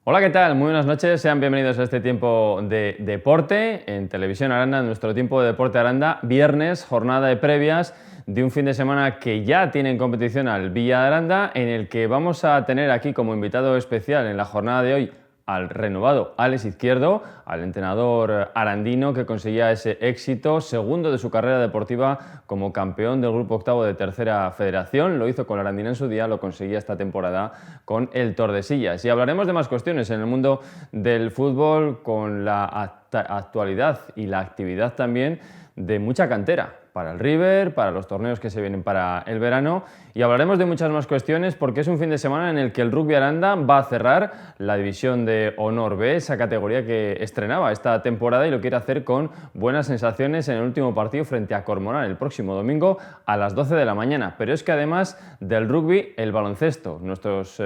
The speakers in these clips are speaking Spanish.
Hola, ¿qué tal? Muy buenas noches, sean bienvenidos a este tiempo de deporte en Televisión Aranda, en nuestro tiempo de deporte Aranda, viernes, jornada de previas de un fin de semana que ya tiene en competición al Villa de Aranda, en el que vamos a tener aquí como invitado especial en la jornada de hoy al renovado Alex Izquierdo, al entrenador arandino que conseguía ese éxito, segundo de su carrera deportiva como campeón del grupo octavo de tercera federación. Lo hizo con la Arandina en su día, lo conseguía esta temporada con el Tordesillas. Y hablaremos de más cuestiones en el mundo del fútbol, con la actualidad y la actividad también de mucha cantera para el River, para los torneos que se vienen para el verano, y hablaremos de muchas más cuestiones porque es un fin de semana en el que el Rugby Aranda va a cerrar la división de Honor B, esa categoría que estrenaba esta temporada y lo quiere hacer con buenas sensaciones en el último partido frente a Cormorán el próximo domingo a las 12 de la mañana. Pero es que además del rugby, el baloncesto, nuestros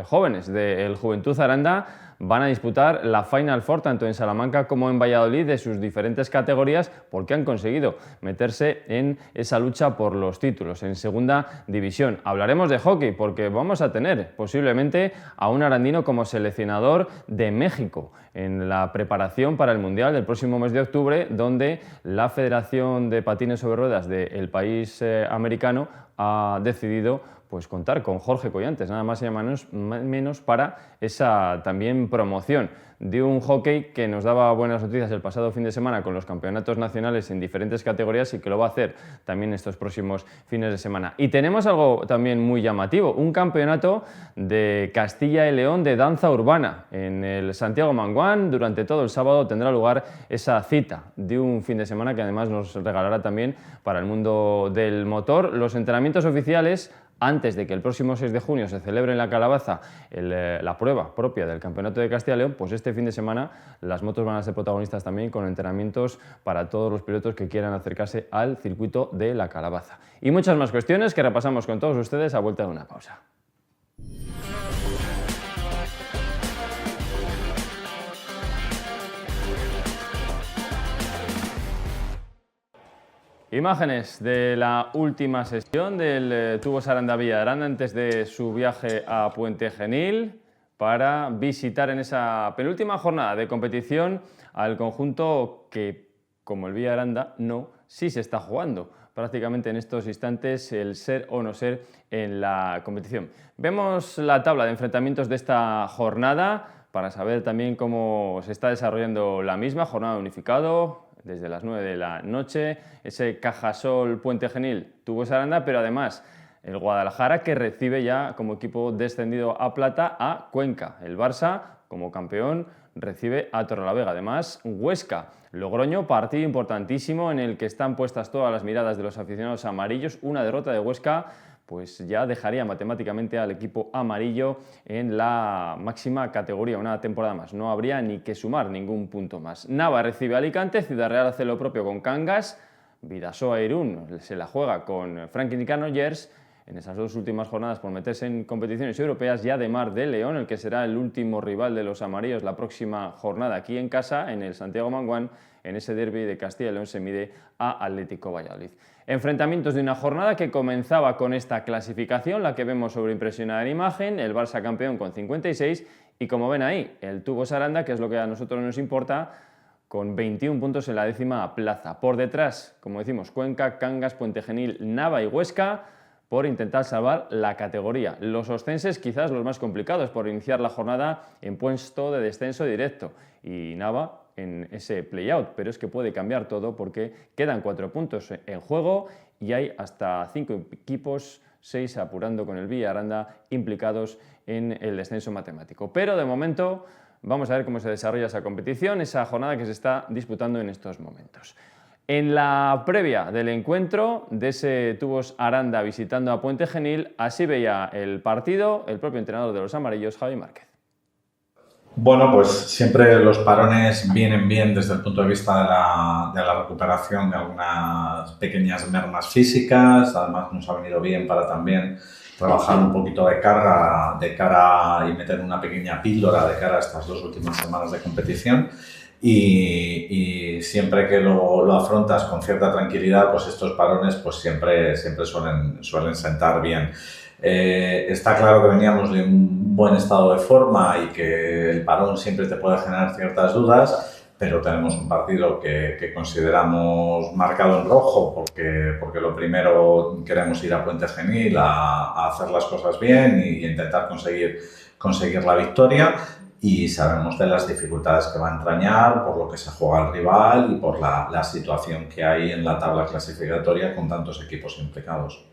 jóvenes del Juventud Aranda van a disputar la Final Four tanto en Salamanca como en Valladolid de sus diferentes categorías porque han conseguido meterse en esa lucha por los títulos en segunda división. Hablaremos de hockey porque vamos a tener posiblemente a un arandino como seleccionador de México en la preparación para el Mundial del próximo mes de octubre, donde la Federación de Patines sobre Ruedas del país americano ha decidido contar con Jorge Collantes, nada más y nada menos para esa también promoción de un hockey que nos daba buenas noticias el pasado fin de semana con los campeonatos nacionales en diferentes categorías y que lo va a hacer también estos próximos fines de semana. Y tenemos algo también muy llamativo, un campeonato de Castilla y León de danza urbana. En el Santiago Manguán durante todo el sábado tendrá lugar esa cita de un fin de semana que además nos regalará también para el mundo del motor los entrenamientos oficiales antes de que el próximo 6 de junio se celebre en la Calabaza la prueba propia del Campeonato de Castilla y León, pues este fin de semana las motos van a ser protagonistas también con entrenamientos para todos los pilotos que quieran acercarse al circuito de la Calabaza. Y muchas más cuestiones que repasamos con todos ustedes a vuelta de una pausa. Imágenes de la última sesión del Tubos Aranda Villa de Aranda antes de su viaje a Puente Genil para visitar en esa penúltima jornada de competición al conjunto que, como el Villa de Aranda, sí se está jugando prácticamente en estos instantes el ser o no ser en la competición. Vemos la tabla de enfrentamientos de esta jornada para saber también cómo se está desarrollando la misma jornada de unificado. Desde las 9 de la noche, ese Cajasol Puente Genil Tubos Aranda, pero además el Guadalajara que recibe ya como equipo descendido a plata a Cuenca. El Barça, como campeón, recibe a Torrelavega. Además, Huesca, Logroño, partido importantísimo en el que están puestas todas las miradas de los aficionados amarillos. Una derrota de Huesca pues ya dejaría matemáticamente al equipo amarillo en la máxima categoría una temporada más. No habría ni que sumar ningún punto más. Nava recibe a Alicante, Ciudad Real hace lo propio con Cangas, Vidasoa Irún se la juega con Franklin y Canollers en esas dos últimas jornadas por meterse en competiciones europeas, y Ademar de León, el que será el último rival de los amarillos la próxima jornada aquí en casa, en el Santiago Manguán, en ese derbi de Castilla y León se mide a Atlético Valladolid. Enfrentamientos de una jornada que comenzaba con esta clasificación, la que vemos sobreimpresionada en imagen, el Barça campeón con 56 y como ven ahí, el Tubos Aranda, que es lo que a nosotros nos importa, con 21 puntos en la 10ª plaza. Por detrás, como decimos, Cuenca, Cangas, Puente Genil, Nava y Huesca, por intentar salvar la categoría. Los ostenses quizás los más complicados por iniciar la jornada en puesto de descenso directo y Nava en ese play-out, pero es que puede cambiar todo porque quedan 4 puntos en juego y hay hasta 5 equipos, 6 apurando con el Villa Aranda, implicados en el descenso matemático. Pero de momento vamos a ver cómo se desarrolla esa competición, esa jornada que se está disputando en estos momentos. En la previa del encuentro de ese Tubos Aranda visitando a Puente Genil, así veía el partido el propio entrenador de los amarillos, Javi Márquez. Bueno, pues siempre los parones vienen bien desde el punto de vista de la recuperación de algunas pequeñas mermas físicas. Además nos ha venido bien para también trabajar un poquito de cara y meter una pequeña píldora de cara a estas dos últimas semanas de competición. Y siempre que lo afrontas con cierta tranquilidad, pues estos parones pues siempre suelen sentar bien. Está claro que veníamos de un buen estado de forma y que el parón siempre te puede generar ciertas dudas, pero tenemos un partido que consideramos marcado en rojo porque lo primero queremos ir a Puente Genil a hacer las cosas bien y intentar conseguir la victoria, y sabemos de las dificultades que va a entrañar por lo que se juega el rival y por la situación que hay en la tabla clasificatoria con tantos equipos implicados.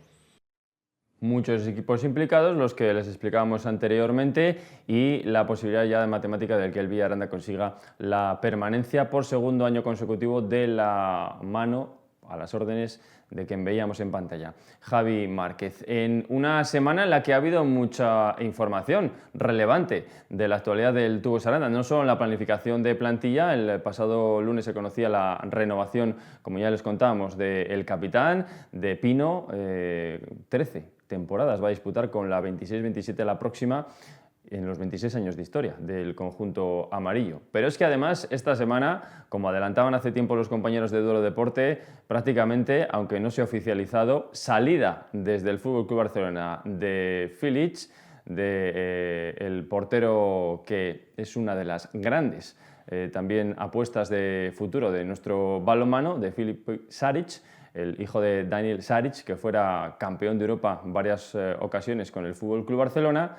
Muchos equipos implicados, los que les explicábamos anteriormente, y la posibilidad ya de matemática de que el Villaranda consiga la permanencia por segundo año consecutivo de la mano, a las órdenes de quien veíamos en pantalla, Javi Márquez. En una semana en la que ha habido mucha información relevante de la actualidad del Tubos Aranda, no solo en la planificación de plantilla. El pasado lunes se conocía la renovación, como ya les contábamos, del capitán, de Pino, 13 temporadas va a disputar con la 26-27 la próxima, en los 26 años de historia del conjunto amarillo. Pero es que además esta semana, como adelantaban hace tiempo los compañeros de Duelo Deporte, prácticamente, aunque no se ha oficializado, salida desde el FC Barcelona de Filić, el portero que es una de las grandes también apuestas de futuro de nuestro balonmano, de Filip Šarić, el hijo de Daniel Šarić, que fuera campeón de Europa en varias ocasiones con el FC Barcelona.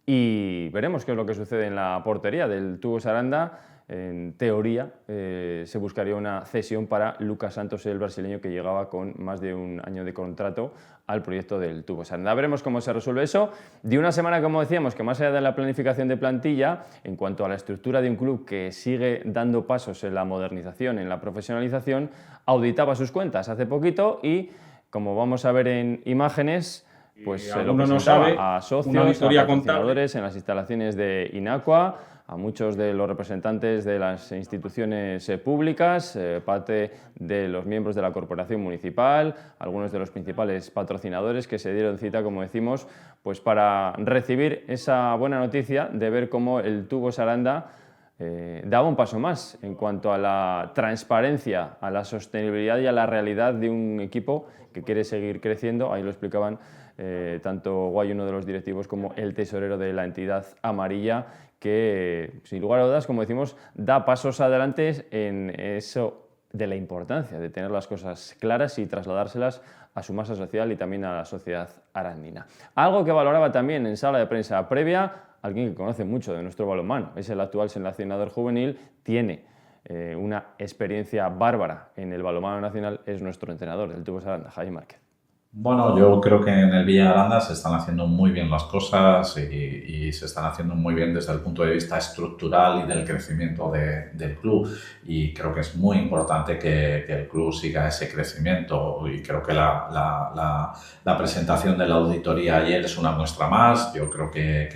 Y veremos qué es lo que sucede en la portería del Tubos Aranda. En teoría, se buscaría una cesión para Lucas Santos, el brasileño, que llegaba con más de un año de contrato al proyecto del Tubos Aranda. Veremos cómo se resuelve eso. De una semana, como decíamos, que más allá de la planificación de plantilla, en cuanto a la estructura de un club que sigue dando pasos en la modernización, en la profesionalización, auditaba sus cuentas hace poquito y, como vamos a ver en imágenes, pues lo presentaba a socios, a patrocinadores en las instalaciones de Inacua, a muchos de los representantes de las instituciones públicas, parte de los miembros de la corporación municipal, algunos de los principales patrocinadores que se dieron cita, como decimos, pues para recibir esa buena noticia de ver cómo el Tubos Aranda daba un paso más en cuanto a la transparencia, a la sostenibilidad y a la realidad de un equipo que quiere seguir creciendo. Ahí lo explicaban tanto Guay, uno de los directivos, como el tesorero de la entidad amarilla, que sin lugar a dudas, como decimos, da pasos adelante en eso de la importancia de tener las cosas claras y trasladárselas a su masa social y también a la sociedad arandina. Algo que valoraba también en sala de prensa previa alguien que conoce mucho de nuestro balonmano, es el actual seleccionador juvenil, tiene una experiencia bárbara en el balonmano nacional, es nuestro entrenador del Tubos Aranda, Javi Márquez. Bueno, yo creo que en el Villaranda se están haciendo muy bien las cosas y se están haciendo muy bien desde el punto de vista estructural y del crecimiento del club, y creo que es muy importante que el club siga ese crecimiento, y creo que la presentación de la auditoría ayer es una muestra más. Yo creo que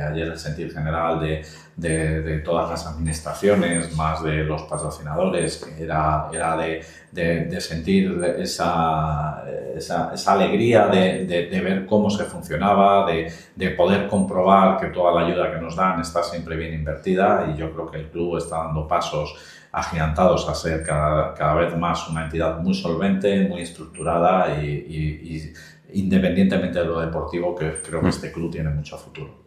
ayer el sentir general de todas las administraciones, más de los patrocinadores, era de sentir esa alegría de ver cómo se funcionaba, de poder comprobar que toda la ayuda que nos dan está siempre bien invertida, y yo creo que el club está dando pasos agigantados a ser cada vez más una entidad muy solvente, muy estructurada y independientemente de lo deportivo, que creo que este club tiene mucho futuro.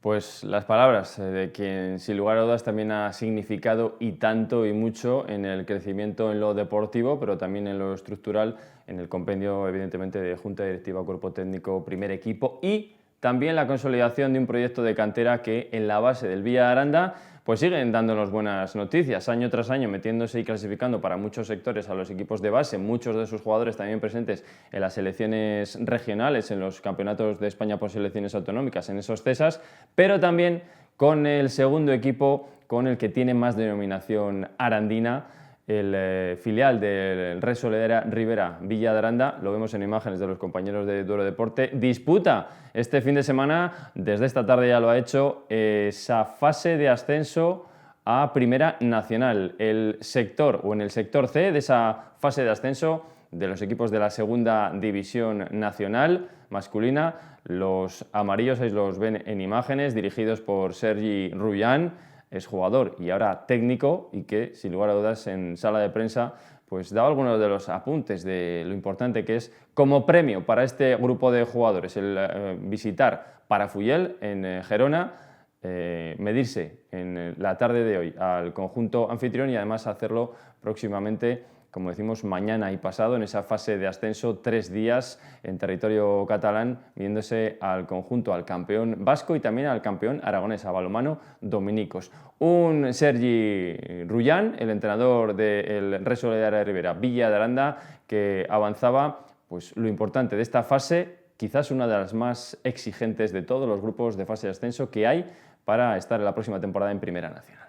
Pues las palabras de quien sin lugar a dudas también ha significado y tanto y mucho en el crecimiento en lo deportivo, pero también en lo estructural, en el compendio evidentemente de Junta Directiva, Cuerpo Técnico, Primer Equipo, y también la consolidación de un proyecto de cantera que en la base del Villaranda pues siguen dándonos buenas noticias, año tras año metiéndose y clasificando para muchos sectores a los equipos de base, muchos de sus jugadores también presentes en las selecciones regionales, en los campeonatos de España por selecciones autonómicas, en esos CESAs, pero también con el segundo equipo con el que tiene más denominación arandina, el filial del Red Soledad Rivera Villa de Aranda. Lo vemos en imágenes de los compañeros de Duelo Deporte. Disputa este fin de semana, desde esta tarde ya lo ha hecho, esa fase de ascenso a Primera Nacional. El sector, o en el sector C de esa fase de ascenso de los equipos de la Segunda División Nacional masculina, los amarillos, ahí los ven en imágenes, dirigidos por Sergi Rullán. es jugador y ahora técnico, y que sin lugar a dudas en sala de prensa pues daba algunos de los apuntes de lo importante que es como premio para este grupo de jugadores el visitar Palafrugell en Gerona, medirse en la tarde de hoy al conjunto anfitrión y además hacerlo próximamente, como decimos, mañana y pasado, en esa fase de ascenso, 3 días en territorio catalán, midiéndose al conjunto, al campeón vasco y también al campeón aragonés, a balonmano dominicos. Un Sergi Rullán, el entrenador del Real Sociedad de Ribera Villa de Aranda, que avanzaba pues lo importante de esta fase, quizás una de las más exigentes de todos los grupos de fase de ascenso que hay para estar en la próxima temporada en Primera Nacional.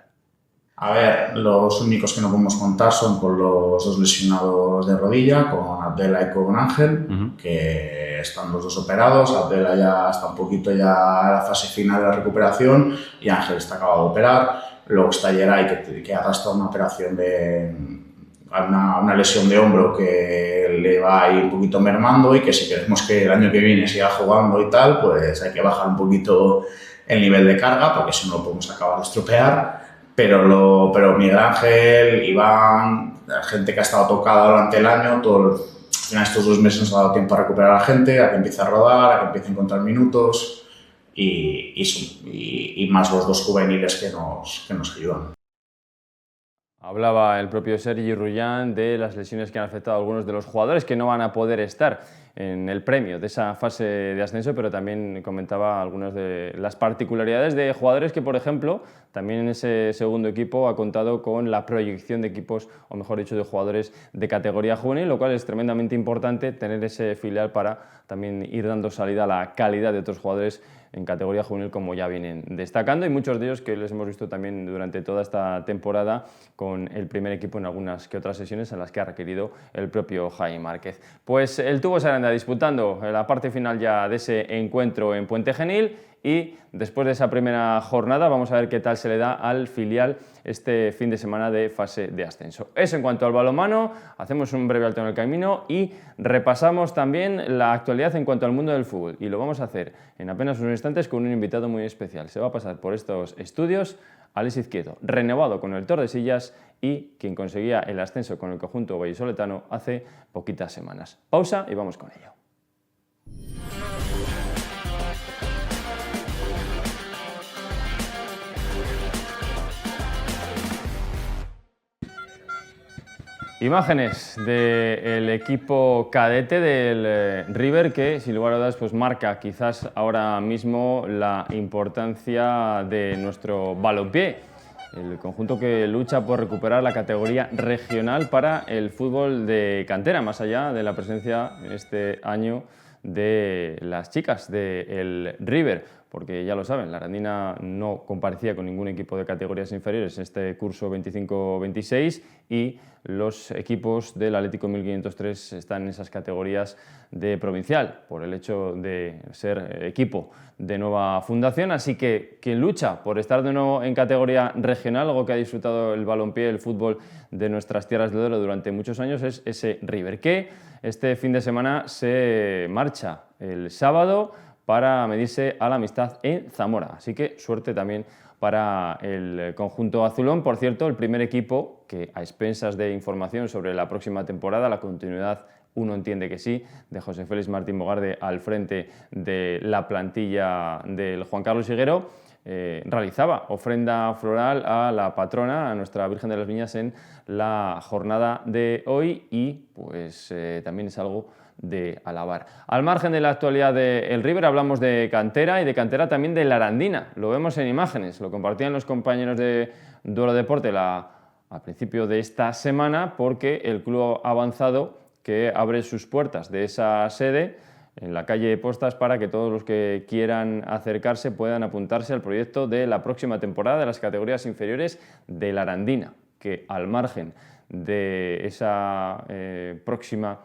A ver, los únicos que no podemos contar son con los 2 lesionados de rodilla, con Abdela y con Ángel, que están los 2 operados. Abdela ya está un poquito ya en la fase final de la recuperación y Ángel está acabado de operar. Luego está Geray, que arrastra una operación una lesión de hombro que le va a ir un poquito mermando y que si queremos que el año que viene siga jugando y tal, pues hay que bajar un poquito el nivel de carga, porque si no lo podemos acabar de estropear. Pero Miguel Ángel, Iván, la gente que ha estado tocada durante el año, en estos 2 meses nos ha dado tiempo a recuperar a la gente, a que empiece a rodar, a que empiece a encontrar minutos y más los 2 juveniles que nos ayudan. Hablaba el propio Sergi Rullán de las lesiones que han afectado a algunos de los jugadores que no van a poder estar en el premio de esa fase de ascenso, pero también comentaba algunas de las particularidades de jugadores que, por ejemplo, también en ese segundo equipo ha contado con la proyección de equipos, o mejor dicho, de jugadores de categoría juvenil, lo cual es tremendamente importante tener ese filial para también ir dando salida a la calidad de otros jugadores en categoría juvenil, como ya vienen destacando, y muchos de ellos que les hemos visto también durante toda esta temporada con el primer equipo en algunas que otras sesiones en las que ha requerido el propio Jaime Márquez. Pues el Tubos Aranda disputando la parte final ya de ese encuentro en Puente Genil, y después de esa primera jornada vamos a ver qué tal se le da al filial este fin de semana de fase de ascenso. Eso en cuanto al balonmano. Hacemos un breve alto en el camino y repasamos también la actualidad en cuanto al mundo del fútbol, y lo vamos a hacer en apenas unos instantes con un invitado muy especial. Se va a pasar por estos estudios Alex Izquierdo, renovado con el Tordesillas y quien conseguía el ascenso con el conjunto vallisoletano hace poquitas semanas. Pausa y vamos con ello. Imágenes del equipo cadete del River que, sin lugar a dudas, pues marca quizás ahora mismo la importancia de nuestro balompié. El conjunto que lucha por recuperar la categoría regional para el fútbol de cantera, más allá de la presencia este año de las chicas del River, porque ya lo saben, la Arandina no comparecía con ningún equipo de categorías inferiores en este curso 25-26 y los equipos del Atlético 1503 están en esas categorías de provincial por el hecho de ser equipo de nueva fundación, así que quien lucha por estar de nuevo en categoría regional, algo que ha disfrutado el balompié, el fútbol de nuestras tierras de Duero durante muchos años, es ese River, que este fin de semana se marcha el sábado para medirse a la Amistad en Zamora. Así que suerte también para el conjunto azulón. Por cierto, el primer equipo que, a expensas de información sobre la próxima temporada, la continuidad, uno entiende que sí, de José Félix Martín Bogarde al frente de la plantilla del Juan Carlos Higuero, realizaba ofrenda floral a la patrona, a nuestra Virgen de las Viñas, en la jornada de hoy, y pues también es algo de alabar. Al margen de la actualidad del River, hablamos de cantera, y de cantera también de la Arandina. Lo vemos en imágenes, lo compartían los compañeros de Duelo Deporte al principio de esta semana, porque el club ha avanzado que abre sus puertas de esa sede en la calle Postas para que todos los que quieran acercarse puedan apuntarse al proyecto de la próxima temporada de las categorías inferiores de la Arandina, que al margen de esa próxima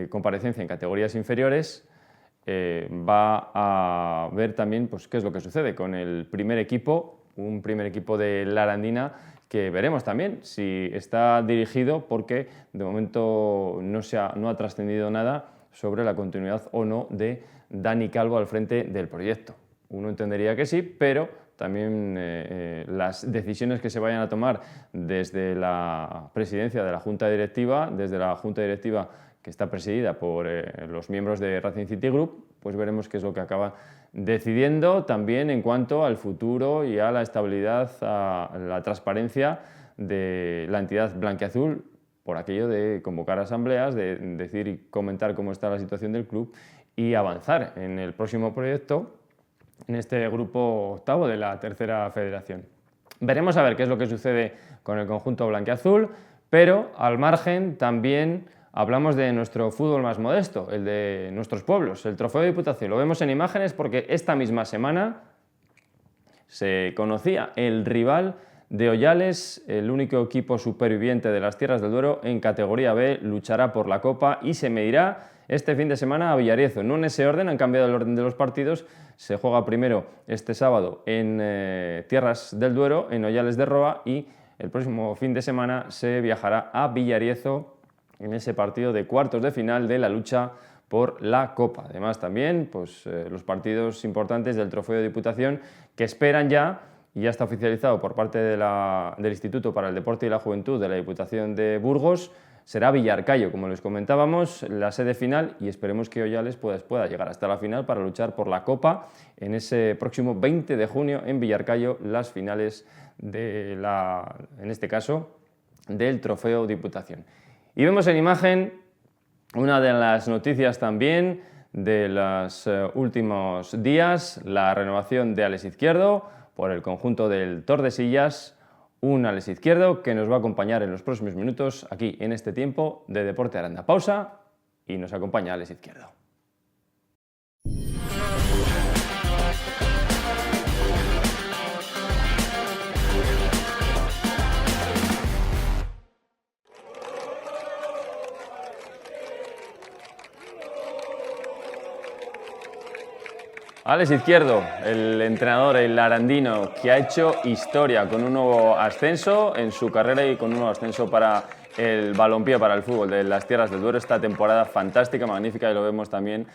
comparecencia en categorías inferiores va a ver también pues, qué es lo que sucede con el primer equipo, un primer equipo de la Arandina que veremos también si está dirigido, porque de momento no ha trascendido nada sobre la continuidad o no de Dani Calvo al frente del proyecto. Uno entendería que sí, pero también las decisiones que se vayan a tomar desde la presidencia de la Junta Directiva, desde la Junta Directiva que está presidida por los miembros de Racing City Group, pues veremos qué es lo que acaba decidiendo también en cuanto al futuro y a la estabilidad, a la transparencia de la entidad blanquiazul, por aquello de convocar asambleas, de decir y comentar cómo está la situación del club y avanzar en el próximo proyecto en este grupo octavo de la tercera federación. Veremos a ver qué es lo que sucede con el conjunto blanquiazul, pero al margen también hablamos de nuestro fútbol más modesto, el de nuestros pueblos, el Trofeo de Diputación. Lo vemos en imágenes porque esta misma semana se conocía el rival de Hoyales, el único equipo superviviente de las Tierras del Duero en categoría B, luchará por la Copa y se medirá este fin de semana a Villariezo. No en ese orden, han cambiado el orden de los partidos. Se juega primero este sábado en Tierras del Duero, en Hoyales de Roa, y el próximo fin de semana se viajará a Villariezo en ese partido de cuartos de final de la lucha por la Copa. Además también pues, los partidos importantes del Trofeo de Diputación que esperan ya, y ya está oficializado por parte del Instituto para el Deporte y la Juventud de la Diputación de Burgos, será Villarcayo, como les comentábamos, la sede final, y esperemos que Hoyales pueda llegar hasta la final para luchar por la Copa en ese próximo 20 de junio en Villarcayo, las finales de en este caso, del Trofeo Diputación. Y vemos en imagen una de las noticias también de los últimos días, la renovación de Alex Izquierdo por el conjunto del Tordesillas, un Alex Izquierdo que nos va a acompañar en los próximos minutos aquí en este tiempo de Deporte Aranda. Pausa y nos acompaña Alex Izquierdo. Alex Izquierdo, el entrenador, el arandino, que ha hecho historia con un nuevo ascenso en su carrera y con un nuevo ascenso para el balompié, para el fútbol de las Tierras del Duero. Esta temporada fantástica, magnífica, y lo vemos también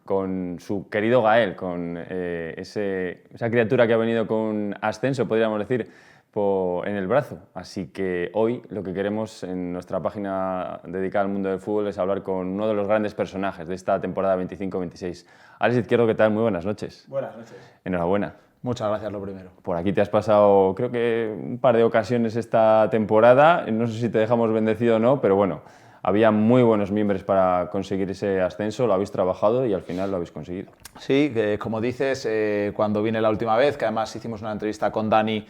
con su querido Gael, con esa criatura que ha venido con ascenso, podríamos decir, en el brazo. Así que hoy lo que queremos en nuestra página dedicada al mundo del fútbol es hablar con uno de los grandes personajes de esta temporada 25-26. Alex Izquierdo, ¿qué tal? Muy buenas noches. Buenas noches. Enhorabuena. Muchas gracias, lo primero. Por aquí te has pasado, creo que un par de ocasiones esta temporada. No sé si te dejamos bendecido o no, pero bueno, había muy buenos miembros para conseguir ese ascenso, lo habéis trabajado y al final lo habéis conseguido. Sí, como dices, cuando vine la última vez, que además hicimos una entrevista con Dani,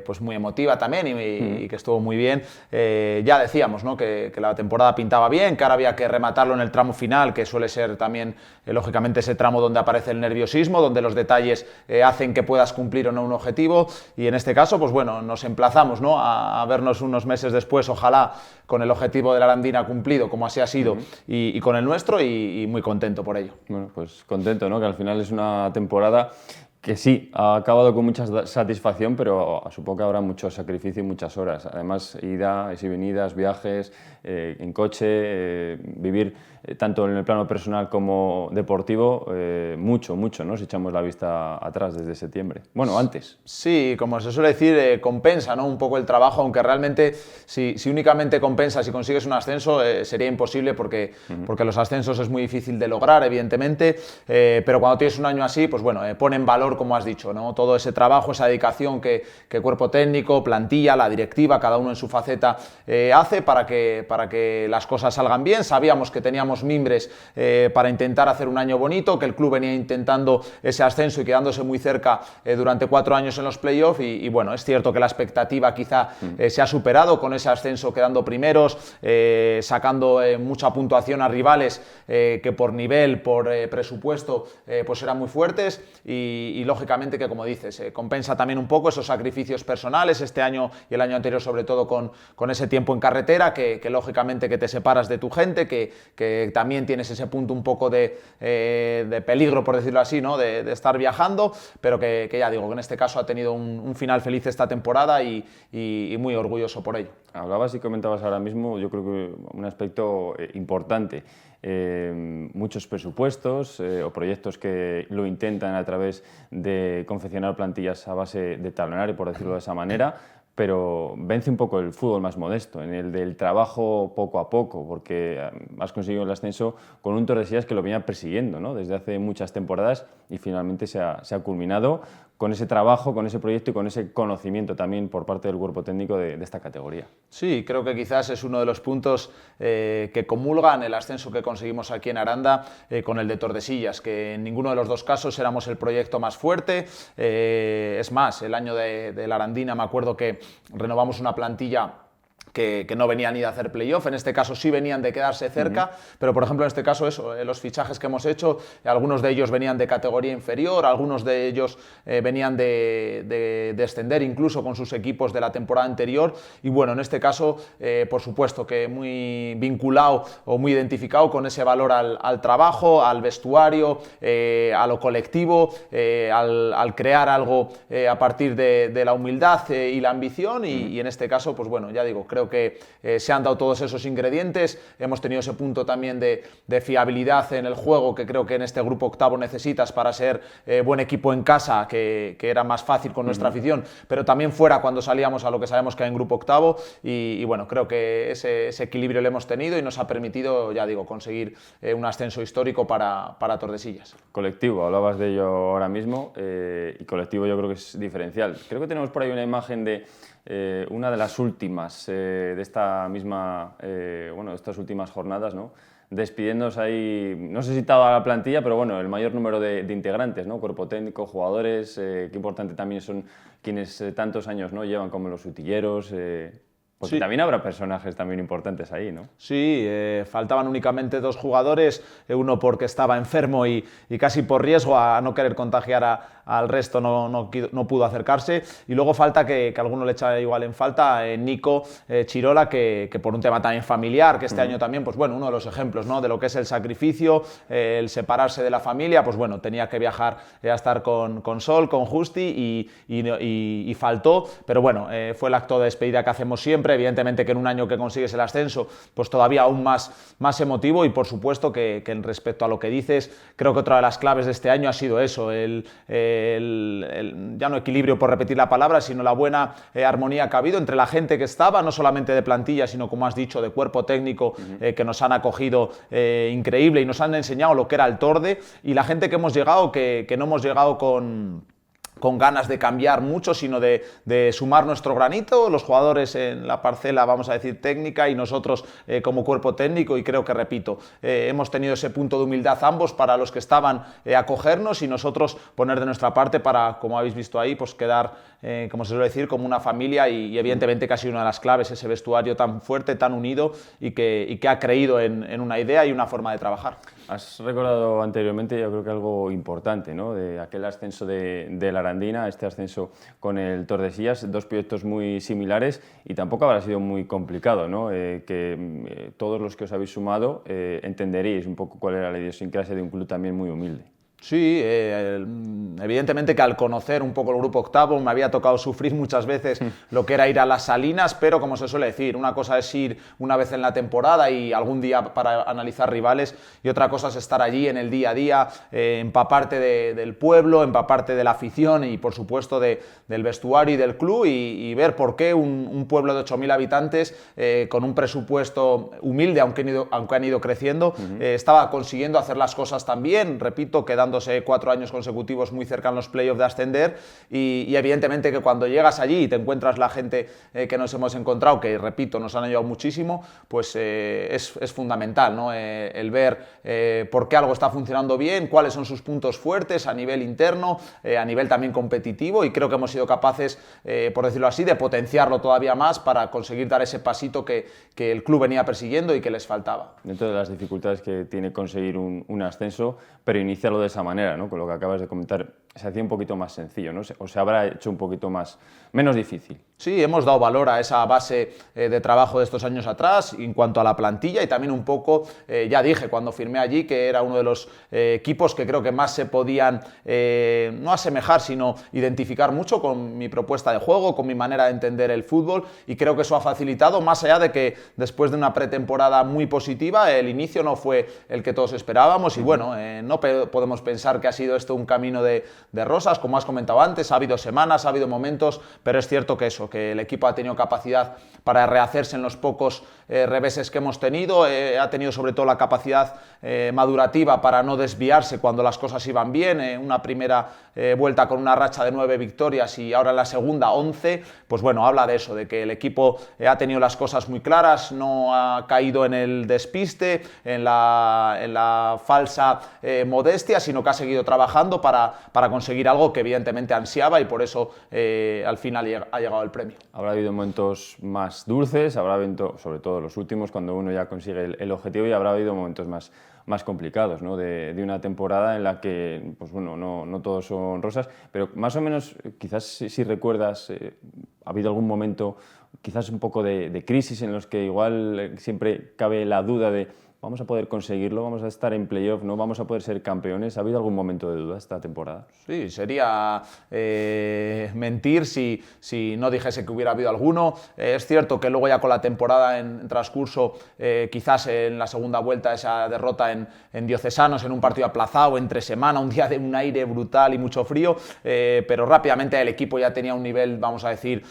pues muy emotiva también y que estuvo muy bien, ya decíamos, ¿no?, que la temporada pintaba bien, que ahora había que rematarlo en el tramo final, que suele ser también, lógicamente, ese tramo donde aparece el nerviosismo, donde los detalles hacen que puedas cumplir o no un objetivo, y en este caso, pues bueno, nos emplazamos, ¿no?, a vernos unos meses después, ojalá, con el objetivo de la Arandina cumplido, como así ha sido, y con el nuestro, y muy contento por ello. Bueno, pues contento, ¿no?, que al final es una temporada que sí, ha acabado con mucha satisfacción, pero supongo que habrá mucho sacrificio y muchas horas. Además, idas y venidas, viajes, en coche, vivir tanto en el plano personal como deportivo, mucho, ¿no?, si echamos la vista atrás desde septiembre. Bueno, antes. Sí, como se suele decir, compensa, ¿no?, un poco el trabajo, aunque realmente si únicamente compensa, si consigues un ascenso, sería imposible porque los ascensos es muy difícil de lograr, evidentemente, pero cuando tienes un año así, pues bueno, pone en valor, como has dicho, ¿no?, todo ese trabajo, esa dedicación que cuerpo técnico, plantilla, la directiva, cada uno en su faceta hace para que las cosas salgan bien. Sabíamos que teníamos mimbres para intentar hacer un año bonito, que el club venía intentando ese ascenso y quedándose muy cerca durante 4 años en los playoffs y bueno, es cierto que la expectativa quizá se ha superado con ese ascenso quedando primeros, sacando mucha puntuación a rivales que por nivel, por presupuesto, pues eran muy fuertes y lógicamente que, como dices, compensa también un poco esos sacrificios personales este año y el año anterior, sobre todo con ese tiempo en carretera, que lógicamente que te separas de tu gente, que también tienes ese punto un poco de peligro, por decirlo así, ¿no?, de estar viajando, pero que ya digo, que en este caso ha tenido un final feliz esta temporada y muy orgulloso por ello. Hablabas y comentabas ahora mismo, yo creo que un aspecto importante. Muchos presupuestos o proyectos que lo intentan a través de confeccionar plantillas a base de talonario, por decirlo de esa manera, pero vence un poco el fútbol más modesto, en el del trabajo poco a poco, porque has conseguido el ascenso con un Tordesillas que lo venía persiguiendo, ¿no?, desde hace muchas temporadas, y finalmente se ha culminado con ese trabajo, con ese proyecto y con ese conocimiento también por parte del cuerpo técnico de esta categoría. Sí, creo que quizás es uno de los puntos que comulgan el ascenso que conseguimos aquí en Aranda con el de Tordesillas, que en ninguno de los dos casos éramos el proyecto más fuerte. Es más, el año de la Arandina me acuerdo que renovamos una plantilla que no venían ni de hacer playoff, en este caso sí venían de quedarse cerca, pero por ejemplo en este caso eso, los fichajes que hemos hecho, algunos de ellos venían de categoría inferior, algunos de ellos venían de descender incluso con sus equipos de la temporada anterior, y bueno, en este caso por supuesto que muy vinculado o muy identificado con ese valor al trabajo, al vestuario, a lo colectivo, al crear algo a partir de la humildad y la ambición, y en este caso pues bueno, ya digo, creo que se han dado todos esos ingredientes, hemos tenido ese punto también de fiabilidad en el juego que creo que en este grupo octavo necesitas para ser buen equipo en casa, que era más fácil con nuestra afición, pero también fuera cuando salíamos a lo que sabemos que hay en grupo octavo, y bueno, creo que ese equilibrio lo hemos tenido y nos ha permitido, ya digo, conseguir un ascenso histórico para Tordesillas. Colectivo, hablabas de ello ahora mismo, y colectivo yo creo que es diferencial. Creo que tenemos por ahí una imagen de una de las últimas de esta misma, bueno, de estas últimas jornadas, ¿no?, despidiéndonos ahí, no sé si toda la plantilla, pero bueno, el mayor número de integrantes, ¿no?, cuerpo técnico, jugadores, qué importante también son quienes tantos años, ¿no?, llevan, como los utilleros, porque sí, también habrá personajes también importantes ahí, ¿no? Sí, faltaban únicamente 2 jugadores, uno porque estaba enfermo y casi por riesgo a no querer contagiar al resto no pudo acercarse, y luego falta que alguno le echa igual en falta, Nico Chirola, que por un tema también familiar, que este año también, pues bueno, uno de los ejemplos, ¿no?, de lo que es el sacrificio, el separarse de la familia, pues bueno, tenía que viajar a estar con Sol, con Justi, y faltó, pero bueno, fue el acto de despedida que hacemos siempre. Evidentemente que en un año que consigues el ascenso, pues todavía aún más emotivo, y por supuesto que respecto a lo que dices, creo que otra de las claves de este año ha sido eso, ya no equilibrio por repetir la palabra, sino la buena armonía que ha habido entre la gente que estaba, no solamente de plantilla, sino como has dicho, de cuerpo técnico, que nos han acogido increíble y nos han enseñado lo que era el Torde, y la gente que hemos llegado, que no hemos llegado con ganas de cambiar mucho, sino de sumar nuestro granito, los jugadores en la parcela, vamos a decir, técnica, y nosotros como cuerpo técnico, y creo que, repito, hemos tenido ese punto de humildad ambos para los que estaban acogernos, y nosotros poner de nuestra parte para, como habéis visto ahí, pues quedar, como se suele decir, como una familia, y evidentemente que ha sido una de las claves ese vestuario tan fuerte, tan unido, y que ha creído en una idea y una forma de trabajar. Has recordado anteriormente, yo creo que algo importante, ¿no?, de aquel ascenso de la Arandina, este ascenso con el Tordesillas, 2 proyectos muy similares, y tampoco habrá sido muy complicado, ¿no?, que todos los que os habéis sumado entenderíais un poco cuál era la idiosincrasia de un club también muy humilde. Sí, evidentemente que al conocer un poco el grupo octavo me había tocado sufrir muchas veces lo que era ir a las Salinas, pero como se suele decir, una cosa es ir una vez en la temporada y algún día para analizar rivales, y otra cosa es estar allí en el día a día, empaparte del pueblo, empaparte de la afición y por supuesto del vestuario y del club, y ver por qué un pueblo de 8.000 habitantes con un presupuesto humilde, aunque han ido creciendo, estaba consiguiendo hacer las cosas tan bien, repito, quedándose 4 años consecutivos muy cerca en los playoffs de ascender, y evidentemente que cuando llegas allí y te encuentras la gente que nos hemos encontrado, que repito, nos han ayudado muchísimo, pues es fundamental, ¿no?, el ver por qué algo está funcionando bien, cuáles son sus puntos fuertes a nivel interno, a nivel también competitivo, y creo que hemos sido capaces, por decirlo así, de potenciarlo todavía más para conseguir dar ese pasito que el club venía persiguiendo y que les faltaba. Dentro de las dificultades que tiene conseguir un ascenso, pero iniciarlo de esa manera, ¿no?, con lo que acabas de comentar, se hacía un poquito más sencillo, ¿no?, o se habrá hecho un poquito menos difícil. Sí, hemos dado valor a esa base de trabajo de estos años atrás en cuanto a la plantilla, y también un poco, ya dije cuando firmé allí, que era uno de los equipos que creo que más se podían no asemejar, sino identificar mucho con mi propuesta de juego, con mi manera de entender el fútbol, y creo que eso ha facilitado, más allá de que después de una pretemporada muy positiva, el inicio no fue el que todos esperábamos, y bueno, no podemos pensar que ha sido esto un camino de de Rosas, como has comentado antes, ha habido semanas, ha habido momentos, pero es cierto que que el equipo ha tenido capacidad para rehacerse en los pocos reveses que hemos tenido, ha tenido sobre todo la capacidad madurativa para no desviarse cuando las cosas iban bien, una primera vuelta con una racha de 9 victorias y ahora en la segunda 11, pues bueno, habla de eso, de que el equipo ha tenido las cosas muy claras, no ha caído en el despiste, en la falsa modestia, sino que ha seguido trabajando para conseguir algo que evidentemente ansiaba y por eso al final ha llegado el premio. Habrá habido momentos más dulces, habrá habido, sobre todo los últimos, cuando uno ya consigue el objetivo, y habrá habido momentos más complicados, ¿no? de una temporada en la que pues bueno, no todos son rosas, pero más o menos, quizás si recuerdas, ha habido algún momento, quizás un poco de crisis en los que igual siempre cabe la duda de ¿vamos a poder conseguirlo? ¿Vamos a estar en playoff? ¿No vamos a poder ser campeones? ¿Ha habido algún momento de duda esta temporada? Sí, sería mentir si no dijese que hubiera habido alguno. Es cierto que luego ya con la temporada en transcurso, quizás en la segunda vuelta esa derrota en Diocesanos, en un partido aplazado, entre semana, un día de un aire brutal y mucho frío, pero rápidamente el equipo ya tenía un nivel, vamos a decir,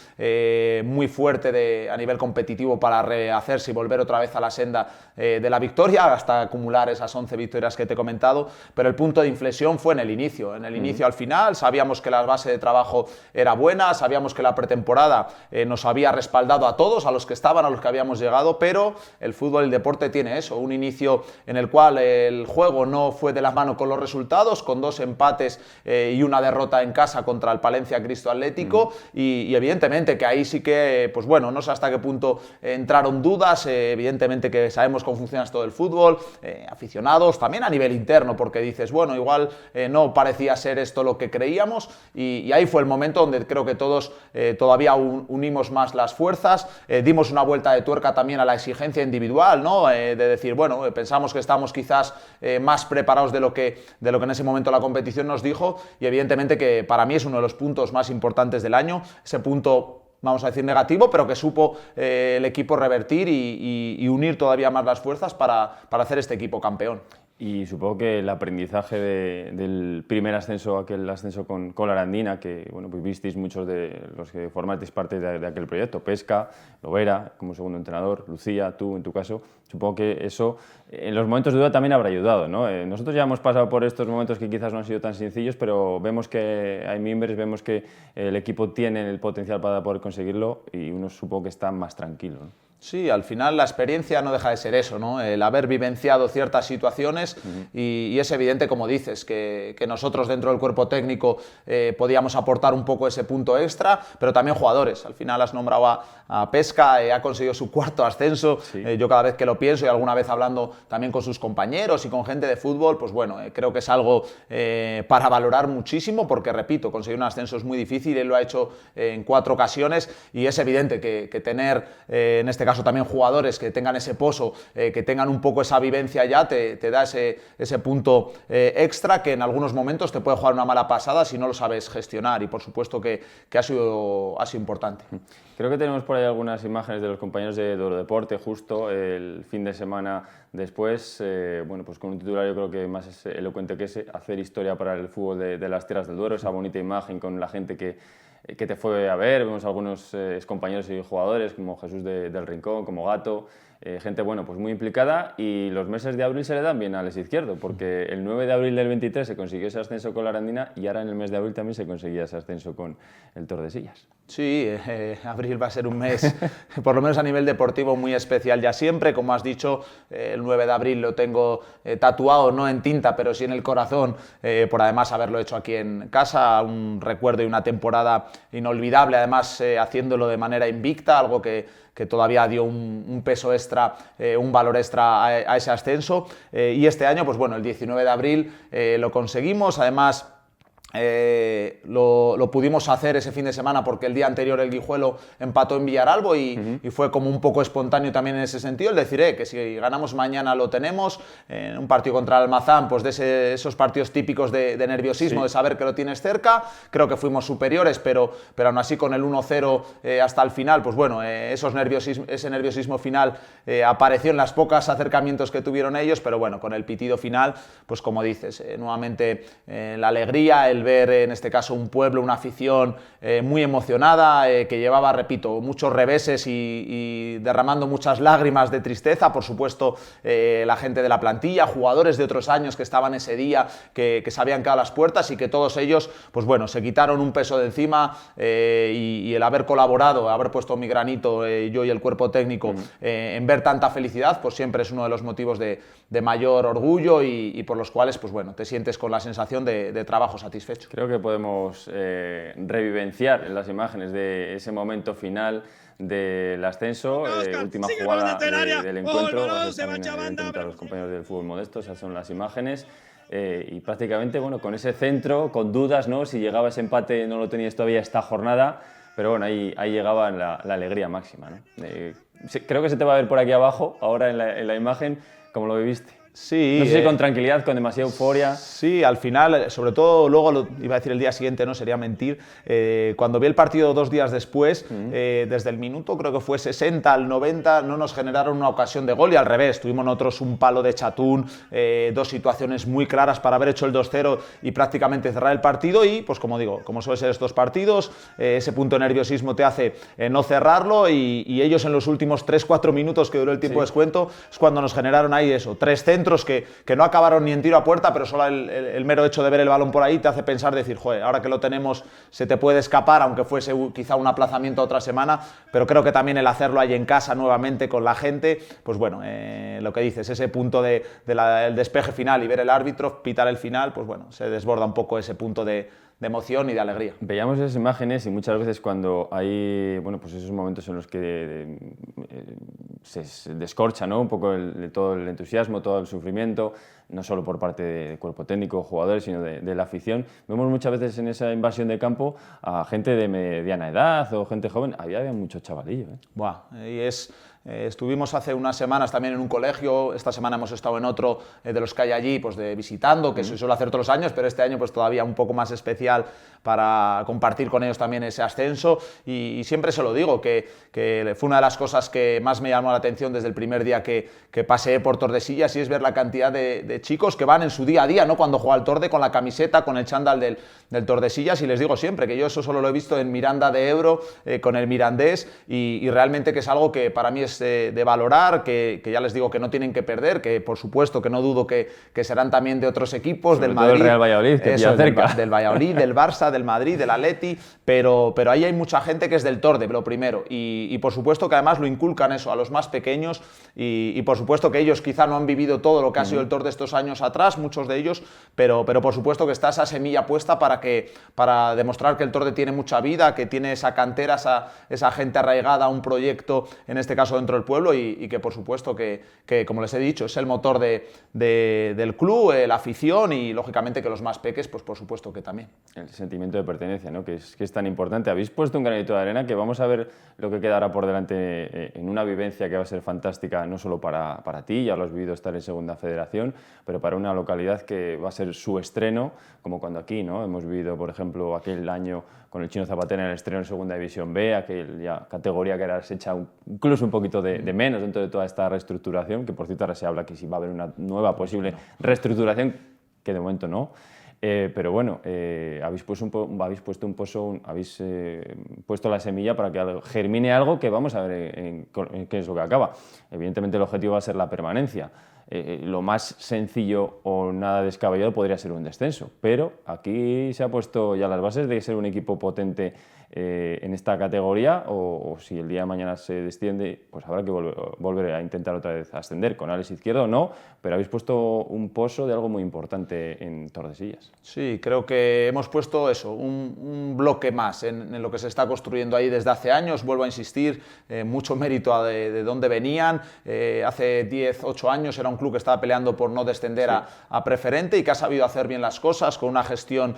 muy fuerte a nivel competitivo para rehacerse y volver otra vez a la senda de la victoria, hasta acumular esas 11 victorias que te he comentado, pero el punto de inflexión fue en el inicio. En el inicio al final sabíamos que la base de trabajo era buena, sabíamos que la pretemporada nos había respaldado a todos, a los que estaban, a los que habíamos llegado, pero el fútbol, el deporte tiene eso, un inicio en el cual el juego no fue de la mano con los resultados, con 2 empates y una derrota en casa contra el Palencia Cristo Atlético, y evidentemente que ahí sí que, pues bueno, no sé hasta qué punto entraron dudas, evidentemente que sabemos cómo funciona esto del fútbol, aficionados, también a nivel interno, porque dices, bueno, igual no parecía ser esto lo que creíamos, y ahí fue el momento donde creo que todos todavía unimos más las fuerzas, dimos una vuelta de tuerca también a la exigencia individual, ¿no? De decir, bueno, pensamos que estamos quizás más preparados de lo que en ese momento la competición nos dijo, y evidentemente que para mí es uno de los puntos más importantes del año, ese punto, vamos a decir, negativo, pero que supo el equipo revertir y unir todavía más las fuerzas para hacer este equipo campeón. Y supongo que el aprendizaje del primer ascenso, aquel ascenso con la Arandina, que bueno, pues visteis muchos de los que formasteis parte de aquel proyecto, Pesca, Lovera como segundo entrenador, Lucía, tú en tu caso, supongo que eso en los momentos de duda también habrá ayudado, ¿no? Nosotros ya hemos pasado por estos momentos que quizás no han sido tan sencillos, pero vemos que hay miembros, vemos que el equipo tiene el potencial para poder conseguirlo y uno supongo que está más tranquilo, ¿no? Sí, al final la experiencia no deja de ser eso, ¿no? El haber vivenciado ciertas situaciones y es evidente, como dices, que nosotros dentro del cuerpo técnico podíamos aportar un poco ese punto extra, pero también jugadores. Al final has nombrado a Pesca, ha conseguido su 4º ascenso. Sí. Yo cada vez que lo pienso y alguna vez hablando también con sus compañeros y con gente de fútbol, pues bueno, creo que es algo para valorar muchísimo porque, repito, conseguir un ascenso es muy difícil, él lo ha hecho en 4 ocasiones y es evidente que tener, en este caso también jugadores que tengan ese pozo, que tengan un poco esa vivencia ya, te da ese punto extra que en algunos momentos te puede jugar una mala pasada si no lo sabes gestionar y por supuesto que ha sido importante. Creo que tenemos por ahí algunas imágenes de los compañeros de Eurodeporte justo el fin de semana después, bueno, pues con un titular yo creo que más elocuente que ese, hacer historia para el fútbol de las Tierras del Duero, esa bonita imagen con la gente que te fue a ver, vemos algunos compañeros y jugadores como Jesús del Rincón, como Gato, gente bueno, pues muy implicada y los meses de abril se le dan bien a Alex Izquierdo porque el 9 de abril del 23 se consiguió ese ascenso con la Arandina y ahora en el mes de abril también se conseguía ese ascenso con el Tordesillas. Sí, abril va a ser un mes, por lo menos a nivel deportivo, muy especial ya siempre. Como has dicho, el 9 de abril lo tengo tatuado, no en tinta, pero sí en el corazón, por además haberlo hecho aquí en casa. Un recuerdo y una temporada inolvidable, además haciéndolo de manera invicta, algo que todavía dio un peso extra, un valor extra a ese ascenso. Y este año, pues bueno, el 19 de abril lo conseguimos, además lo pudimos hacer ese fin de semana porque el día anterior el Guijuelo empató en Villaralbo y fue como un poco espontáneo también en ese sentido el decir que si ganamos mañana lo tenemos, en un partido contra el Almazán, pues de esos partidos típicos de nerviosismo, sí, de saber que lo tienes cerca. Creo que fuimos superiores, pero aún así con el 1-0 hasta el final, pues bueno, ese nerviosismo final apareció en los pocos acercamientos que tuvieron ellos, pero bueno, con el pitido final, pues como dices, nuevamente la alegría, el ver en este caso un pueblo, una afición muy emocionada, que llevaba, repito, muchos reveses y derramando muchas lágrimas de tristeza. Por supuesto, la gente de la plantilla, jugadores de otros años que estaban ese día, que se habían quedado a las puertas, y que todos ellos, pues bueno, se quitaron un peso de encima, y el haber colaborado, haber puesto mi granito, yo y el cuerpo técnico, en ver tanta felicidad, pues siempre es uno de los motivos de mayor orgullo y por los cuales, pues bueno, te sientes con la sensación de trabajo satisfecho. Creo que podemos revivenciar en las imágenes de ese momento final del ascenso, última jugada del encuentro. Gracias también, evidentemente, a los compañeros del fútbol modesto. Esas son las imágenes. Y prácticamente, bueno, con ese centro, con dudas, ¿no? Si llegaba ese empate, no lo tenías todavía esta jornada, pero bueno, ahí llegaba la alegría máxima, ¿no? Creo que se te va a ver por aquí abajo, ahora en la imagen, como lo viviste. Sí, no sé si con tranquilidad, con demasiada euforia. Sí, al final, sobre todo luego, iba a decir el día siguiente, no sería mentir, cuando vi el partido 2 días después, desde el minuto, creo que fue 60 al 90, no nos generaron una ocasión de gol, y al revés, tuvimos nosotros un palo de Chatún, 2 situaciones muy claras para haber hecho el 2-0 y prácticamente cerrar el partido, y pues como digo, como suele ser estos partidos, ese punto de nerviosismo te hace no cerrarlo, y ellos en los últimos 3-4 minutos que duró el tiempo de descuento, es cuando nos generaron ahí eso, 3 centros que no acabaron ni en tiro a puerta, pero solo el mero hecho de ver el balón por ahí te hace pensar, decir, joder, ahora que lo tenemos se te puede escapar, aunque fuese quizá un aplazamiento a otra semana, pero creo que también el hacerlo ahí en casa nuevamente con la gente, pues bueno, lo que dices, ese punto del despeje final y ver el árbitro pitar el final, pues bueno, se desborda un poco ese punto de emoción y de alegría. Veíamos esas imágenes y muchas veces cuando hay, bueno, pues esos momentos en los que se descorcha, ¿no? Un poco todo el entusiasmo, todo el sufrimiento, no solo por parte del cuerpo técnico, jugadores, sino de la afición. Vemos muchas veces en esa invasión de campo a gente de mediana edad o gente joven. Había mucho chavalillo, ¿eh? Buah, y estuvimos hace unas semanas también en un colegio, esta semana hemos estado en otro de los que hay allí, pues visitando, que se suele hacer todos los años, pero este año pues todavía un poco más especial para compartir con ellos también ese ascenso, y siempre se lo digo, que fue una de las cosas que más me llamó la atención desde el primer día que pasé por Tordesillas, y es ver la cantidad de chicos que van en su día a día, ¿no? Cuando juega al Torde, con la camiseta, con el chándal del Tordesillas, y les digo siempre que yo eso solo lo he visto en Miranda de Ebro, con el Mirandés, y realmente que es algo que para mí es de valorar, que ya les digo que no tienen que perder, que por supuesto que no dudo que serán también de otros equipos, sobre del todo Madrid, el Real Valladolid, que pilla cerca. del Valladolid, del Barça, del Madrid, del Atleti, pero ahí hay mucha gente que es del Torde, lo primero, y por supuesto que además lo inculcan eso a los más pequeños, y por supuesto que ellos quizá no han vivido todo lo que ha sido el Torde estos años atrás, muchos de ellos, pero por supuesto que está esa semilla puesta para demostrar que el Torde tiene mucha vida, que tiene esa cantera, esa gente arraigada a un proyecto, en este caso dentro del pueblo, y que por supuesto que como les he dicho, es el motor del club, la afición, y lógicamente que los más peques, pues por supuesto que también. El sentimiento de pertenencia, ¿no? que es tan importante. Habéis puesto un granito de arena que vamos a ver lo que quedará por delante en una vivencia que va a ser fantástica, no solo para ti, ya lo has vivido estar en Segunda Federación, pero para una localidad que va a ser su estreno, como cuando aquí, ¿no? Hemos vivido, por ejemplo, aquel año con el Chino Zapatero en el estreno en Segunda División B, aquella categoría que ahora se echa incluso un poquito de menos dentro de toda esta reestructuración, que por cierto ahora se habla que si va a haber una nueva posible reestructuración, que de momento no. Pero bueno, habéis puesto la semilla para que germine algo que vamos a ver en qué es lo que acaba. Evidentemente el objetivo va a ser la permanencia. Lo más sencillo o nada descabellado podría ser un descenso, pero aquí se ha puesto ya las bases de ser un equipo potente en esta categoría, o si el día de mañana se desciende, pues habrá que volver a intentar otra vez ascender, con Alex Izquierdo o no, pero habéis puesto un pozo de algo muy importante en Tordesillas. Sí, creo que hemos puesto eso, un bloque más en lo que se está construyendo ahí desde hace años. Vuelvo a insistir, mucho mérito de dónde venían. Hace 10, 8 años era un club que estaba peleando por no descender a preferente, y que ha sabido hacer bien las cosas, con una gestión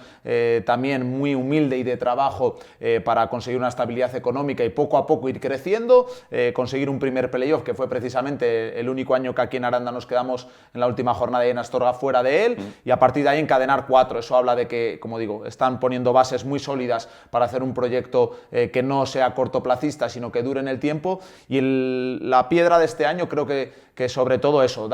también muy humilde y de trabajo para conseguir una estabilidad económica y poco a poco ir creciendo, conseguir un primer playoff, que fue precisamente el único año que aquí en Aranda nos quedamos en la última jornada y en Astorga fuera de él, y a partir de ahí encadenar 4. Eso habla de que, como digo, están poniendo bases muy sólidas para hacer un proyecto que no sea cortoplacista, sino que dure en el tiempo, y la piedra de este año creo que sobre todo eso,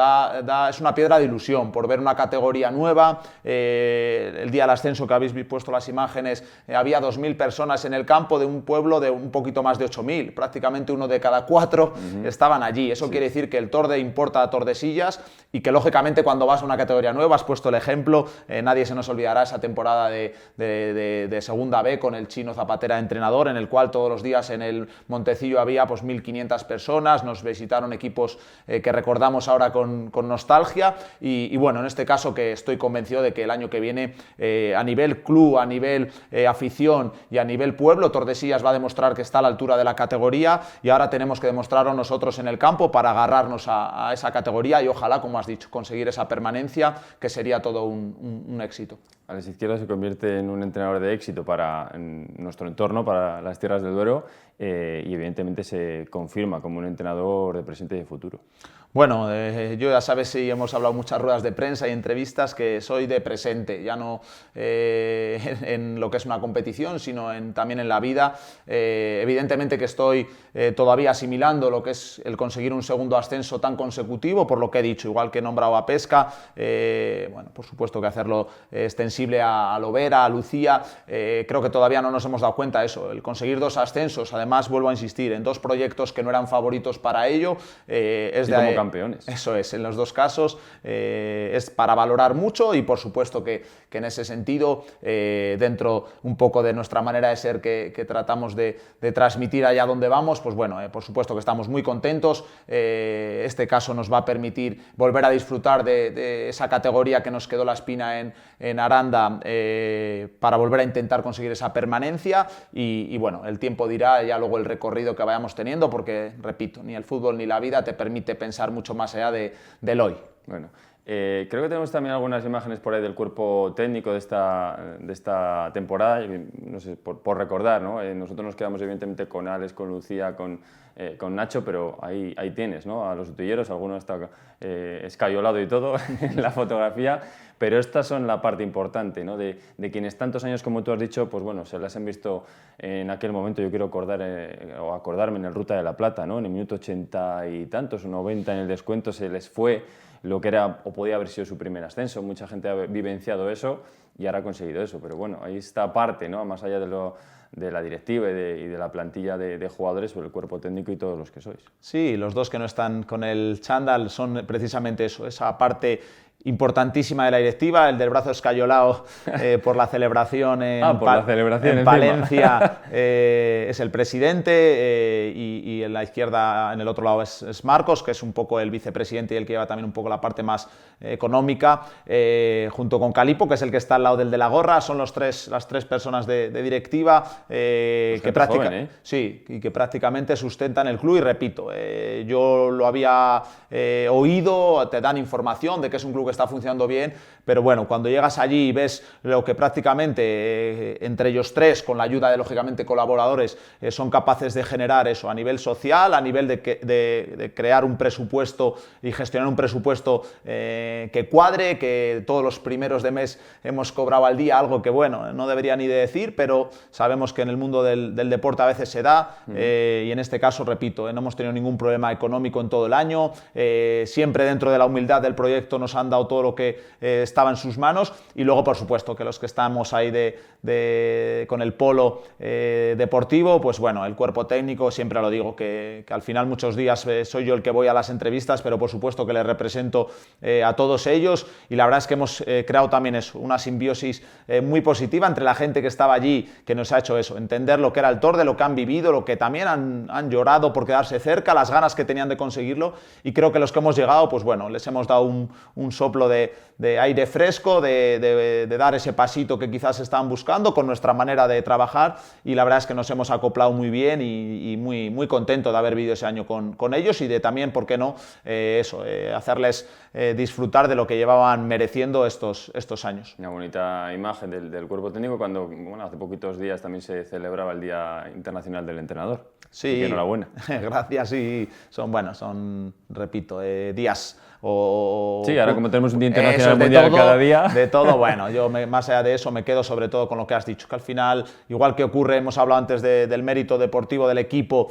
es una piedra de ilusión por ver una categoría nueva. El día del ascenso, que habéis puesto las imágenes, había 2.000 personas en el campo de un pueblo de un poquito más de 8.000, prácticamente uno de cada 4 estaban allí. Eso quiere decir que el Torde importa a Tordesillas y que lógicamente cuando vas a una categoría nueva, has puesto el ejemplo, nadie se nos olvidará esa temporada de Segunda B con el Chino Zapatera entrenador, en el cual todos los días en el Montecillo había pues 1.500 personas, nos visitaron equipos que recordamos ahora con nostalgia, y bueno, en este caso que estoy convencido de que el año que viene, a nivel club, a nivel afición y a nivel pueblo, Tordesillas va a demostrar que está a la altura de la categoría, y ahora tenemos que demostrarlo nosotros en el campo para agarrarnos a esa categoría y ojalá, como has dicho, conseguir esa permanencia, que sería todo un éxito. Alex Izquierdo se convierte en un entrenador de éxito para nuestro entorno, para las tierras del Duero, y evidentemente se confirma como un entrenador de presente y de futuro. Bueno, yo ya sabes, sí, hemos hablado muchas ruedas de prensa y entrevistas, que soy de presente, ya no en lo que es una competición, sino también en la vida. Evidentemente que estoy todavía asimilando lo que es el conseguir un segundo ascenso tan consecutivo, por lo que he dicho, igual que he nombrado a Pesca, bueno, por supuesto que hacerlo extensible a Lovera, a Lucía, creo que todavía no nos hemos dado cuenta de eso, el conseguir 2 ascensos, además vuelvo a insistir, en 2 proyectos que no eran favoritos para ello, es de campeones. Eso es, en los 2 casos es para valorar mucho, y por supuesto que en ese sentido, dentro un poco de nuestra manera de ser que tratamos de transmitir allá donde vamos, pues bueno, por supuesto que estamos muy contentos. Este caso nos va a permitir volver a disfrutar de esa categoría que nos quedó la espina en Aranda, para volver a intentar conseguir esa permanencia, y bueno, el tiempo dirá ya luego el recorrido que vayamos teniendo, porque, repito, ni el fútbol ni la vida te permite pensar mucho más allá del hoy. Bueno, creo que tenemos también algunas imágenes por ahí del cuerpo técnico de esta temporada, no sé, por recordar, ¿no? Nosotros nos quedamos evidentemente con Alex, con Lucía, con Nacho, pero ahí tienes, ¿no? A los utilleros, alguno está escayolado y todo en la fotografía, pero estas son la parte importante, ¿no? De quienes tantos años, como tú has dicho, pues bueno, se las han visto en aquel momento. Yo quiero acordarme en el Ruta de la Plata, ¿no? En el minuto 80 y tantos, o 90 en el descuento, se les fue lo que era o podía haber sido su primer ascenso. Mucha gente ha vivenciado eso y ahora ha conseguido eso, pero bueno, ahí está parte, ¿no? Más allá de la directiva y de la plantilla de jugadores, sobre el cuerpo técnico y todos los que sois. Sí, los 2 que no están con el chándal son precisamente eso, esa parte importantísima de la directiva, el del brazo escayolado por la celebración en Palencia, es el presidente, y en la izquierda, en el otro lado, es Marcos, que es un poco el vicepresidente y el que lleva también un poco la parte más económica, junto con Calipo, que es el que está al lado del de la gorra. Son las tres personas de directiva que prácticamente sustentan el club, y repito, yo lo había oído, te dan información de que es un club que está funcionando bien, pero bueno, cuando llegas allí y ves lo que prácticamente entre ellos 3, con la ayuda de lógicamente colaboradores, son capaces de generar eso a nivel social, a nivel de crear un presupuesto y gestionar un presupuesto que cuadre, que todos los primeros de mes hemos cobrado al día, algo que bueno, no debería ni de decir, pero sabemos que en el mundo del deporte a veces se da, y en este caso, repito, no hemos tenido ningún problema económico en todo el año, siempre dentro de la humildad del proyecto nos han dado todo lo que estaba en sus manos, y luego por supuesto que los que estamos ahí con el polo deportivo, pues bueno, el cuerpo técnico, siempre lo digo, que al final muchos días soy yo el que voy a las entrevistas, pero por supuesto que les represento a todos ellos, y la verdad es que hemos creado también eso, una simbiosis muy positiva entre la gente que estaba allí, que nos ha hecho eso, entender lo que era el Torde, lo que han vivido, lo que también han llorado por quedarse cerca, las ganas que tenían de conseguirlo, y creo que los que hemos llegado, pues bueno, les hemos dado un soplo soplo de aire fresco, de dar ese pasito que quizás estaban buscando con nuestra manera de trabajar, y la verdad es que nos hemos acoplado muy bien y muy contento de haber vivido ese año con ellos y de también, ¿por qué no?, hacerles disfrutar de lo que llevaban mereciendo estos años. Una bonita imagen del cuerpo técnico cuando, hace poquitos días también se celebraba el Día Internacional del Entrenador. Sí, así que enhorabuena. Gracias, y son, repito, días sí, ahora como tenemos un Día Internacional Mundial cada día. De todo, bueno, yo más allá de eso me quedo sobre todo con lo que has dicho, que al final, igual que ocurre, hemos hablado antes del mérito deportivo del equipo,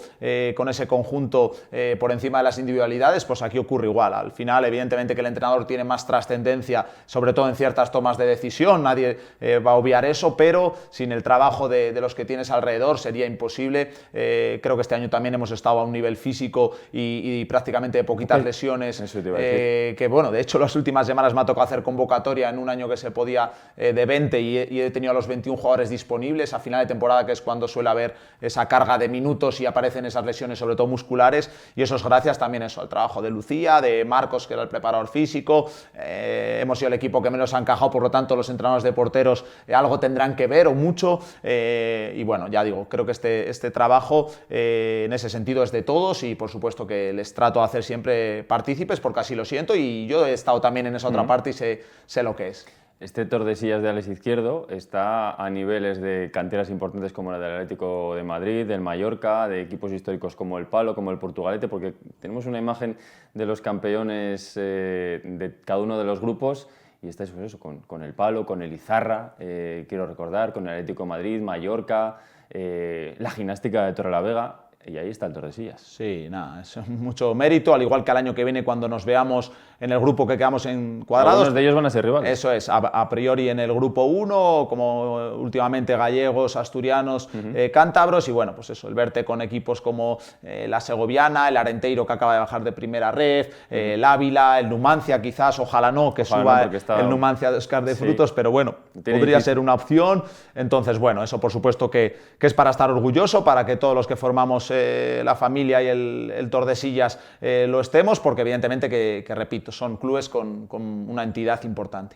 con ese conjunto por encima de las individualidades, pues aquí ocurre igual. Al final, evidentemente que el entrenador tiene más trascendencia, sobre todo en ciertas tomas de decisión, nadie va a obviar eso, pero sin el trabajo de los que tienes alrededor sería imposible. Creo que este año también hemos estado a un nivel físico y prácticamente de poquitas lesiones. Eso te iba a decir. Que bueno, de hecho las últimas semanas me ha tocado hacer convocatoria en un año que se podía de 20 y he tenido a los 21 jugadores disponibles a final de temporada, que es cuando suele haber esa carga de minutos y aparecen esas lesiones, sobre todo musculares, y eso es gracias también al trabajo de Lucía, de Marcos, que era el preparador físico. Hemos sido el equipo que menos ha encajado, por lo tanto los entrenadores de porteros algo tendrán que ver o mucho, y bueno, ya digo, creo que este trabajo en ese sentido es de todos y por supuesto que les trato de hacer siempre partícipes porque así lo siento y yo he estado también en esa otra parte y sé lo que es. Este Tordesillas de Alex Izquierdo está a niveles de canteras importantes como la del Atlético de Madrid, del Mallorca, de equipos históricos como el Palo, como el Portugalete, porque tenemos una imagen de los campeones de cada uno de los grupos y estáis pues eso, con el Palo, con el Izarra, quiero recordar, con el Atlético de Madrid, Mallorca, la gimnástica de Torrelavega. Y ahí está el Tordesillas. Sí, nada, es mucho mérito, al igual que al año que viene cuando nos veamos en el grupo que quedamos encuadrados. Algunos de ellos van a ser rivales. Eso es, a priori en el grupo 1, como últimamente gallegos, asturianos, cántabros, y bueno, pues eso, el verte con equipos como la Segoviana, el Arenteiro que acaba de bajar de primera red, el Ávila, el Numancia quizás, ojalá no, que suba el Numancia de Oscar de Frutos, pero bueno, podría ser una opción. Entonces, bueno, eso por supuesto que es para estar orgulloso, para que todos los que formamos la familia y el Tordesillas lo estemos, porque evidentemente que repito, son clubes con una entidad importante.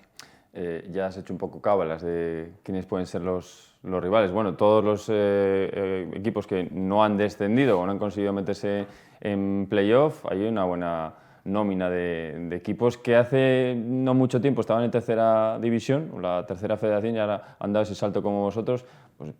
Ya has hecho un poco cábalas de quiénes pueden ser los rivales. Bueno, todos los equipos que no han descendido o no han conseguido meterse en playoff, hay una buena nómina de equipos que hace no mucho tiempo estaban en tercera división, la tercera federación, y ahora han dado ese salto como vosotros. Pues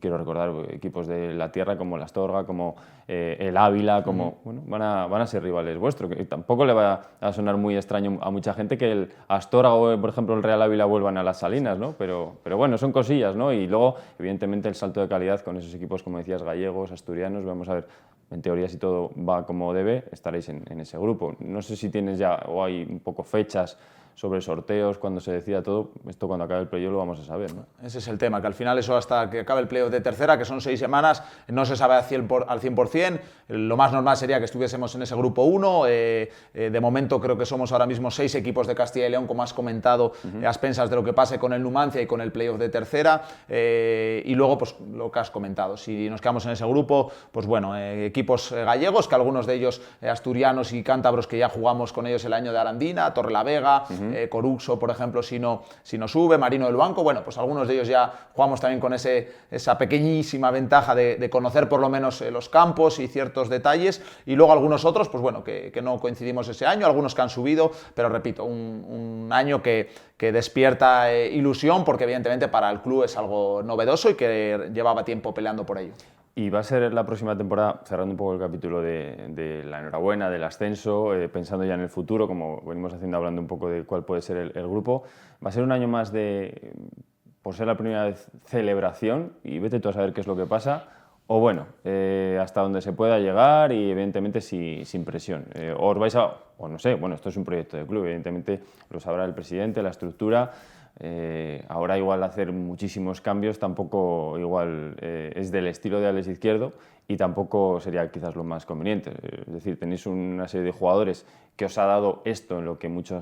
quiero recordar equipos de la tierra como el Astorga, como el Ávila, como bueno, van a ser rivales vuestros. Que tampoco le va a sonar muy extraño a mucha gente que el Astorga o, por ejemplo, el Real Ávila vuelvan a las Salinas, ¿no? Pero bueno, son cosillas, ¿no? Y luego, evidentemente, el salto de calidad con esos equipos, como decías, gallegos, asturianos. Vamos a ver, en teoría, si todo va como debe, estaréis en ese grupo. No sé si tienes ya o hay un poco fechas sobre sorteos, cuando se decida todo. Esto cuando acabe el playoff lo vamos a saber, ¿no? Ese es el tema, que al final eso hasta que acabe el playoff de tercera, que son 6 semanas, no se sabe al 100%. Lo más normal sería que estuviésemos en ese grupo 1. De momento creo que somos ahora mismo 6 equipos de Castilla y León, como has comentado, a expensas de lo que pase con el Numancia y con el playoff de tercera. Y luego, pues lo que has comentado, si nos quedamos en ese grupo, pues bueno, equipos gallegos, que algunos de ellos asturianos y cántabros, que ya jugamos con ellos el año de Arandina, Torrelavega, Coruxo, por ejemplo, si no sube, Marino del Banco. Bueno, pues algunos de ellos ya jugamos también con esa pequeñísima ventaja de conocer por lo menos los campos y ciertos detalles, y luego algunos otros, pues bueno, que no coincidimos ese año, algunos que han subido, pero repito, un año que despierta ilusión, porque evidentemente para el club es algo novedoso y que llevaba tiempo peleando por ello. Y va a ser la próxima temporada, cerrando un poco el capítulo de la enhorabuena, del ascenso, pensando ya en el futuro, como venimos haciendo, hablando un poco de cuál puede ser el grupo, va a ser un año más por ser la primera vez, celebración, y vete tú a saber qué es lo que pasa, o bueno, hasta donde se pueda llegar y evidentemente sin presión. Os vais o no sé, bueno, esto es un proyecto de club, evidentemente lo sabrá el presidente, la estructura. Ahora igual hacer muchísimos cambios tampoco igual es del estilo de Alex Izquierdo y tampoco sería quizás lo más conveniente. Es decir, tenéis una serie de jugadores que os ha dado esto en lo que mucha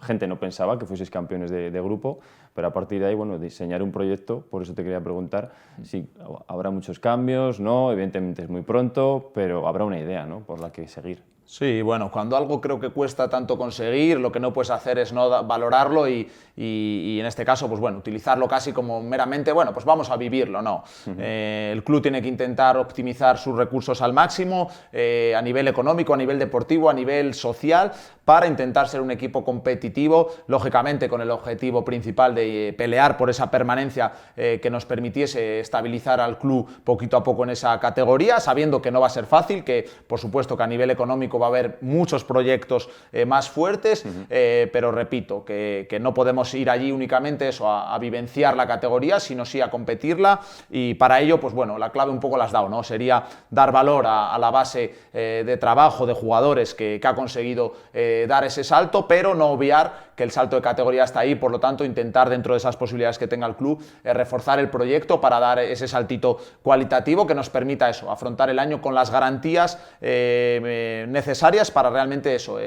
gente no pensaba, que fueseis campeones de grupo, pero a partir de ahí, bueno, diseñar un proyecto. Por eso te quería preguntar si habrá muchos cambios, ¿no? Evidentemente es muy pronto, pero habrá una idea, ¿no?, por la que seguir. Sí, bueno, cuando algo creo que cuesta tanto conseguir, lo que no puedes hacer es no valorarlo y en este caso, pues bueno, utilizarlo casi como meramente, bueno, pues vamos a vivirlo, no. El club tiene que intentar optimizar sus recursos al máximo, a nivel económico, a nivel deportivo, a nivel social, para intentar ser un equipo competitivo, lógicamente con el objetivo principal de pelear por esa permanencia que nos permitiese estabilizar al club poquito a poco en esa categoría, sabiendo que no va a ser fácil, que por supuesto que a nivel económico va a haber muchos proyectos más fuertes, pero repito, que no podemos ir allí únicamente eso, a vivenciar la categoría, sino sí a competirla, y para ello, pues bueno, la clave un poco la has dado, ¿no? Sería dar valor a la base de trabajo de jugadores que ha conseguido dar ese salto, pero no obviar que el salto de categoría está ahí, por lo tanto intentar dentro de esas posibilidades que tenga el club reforzar el proyecto para dar ese saltito cualitativo que nos permita eso, afrontar el año con las garantías necesarias para realmente eso,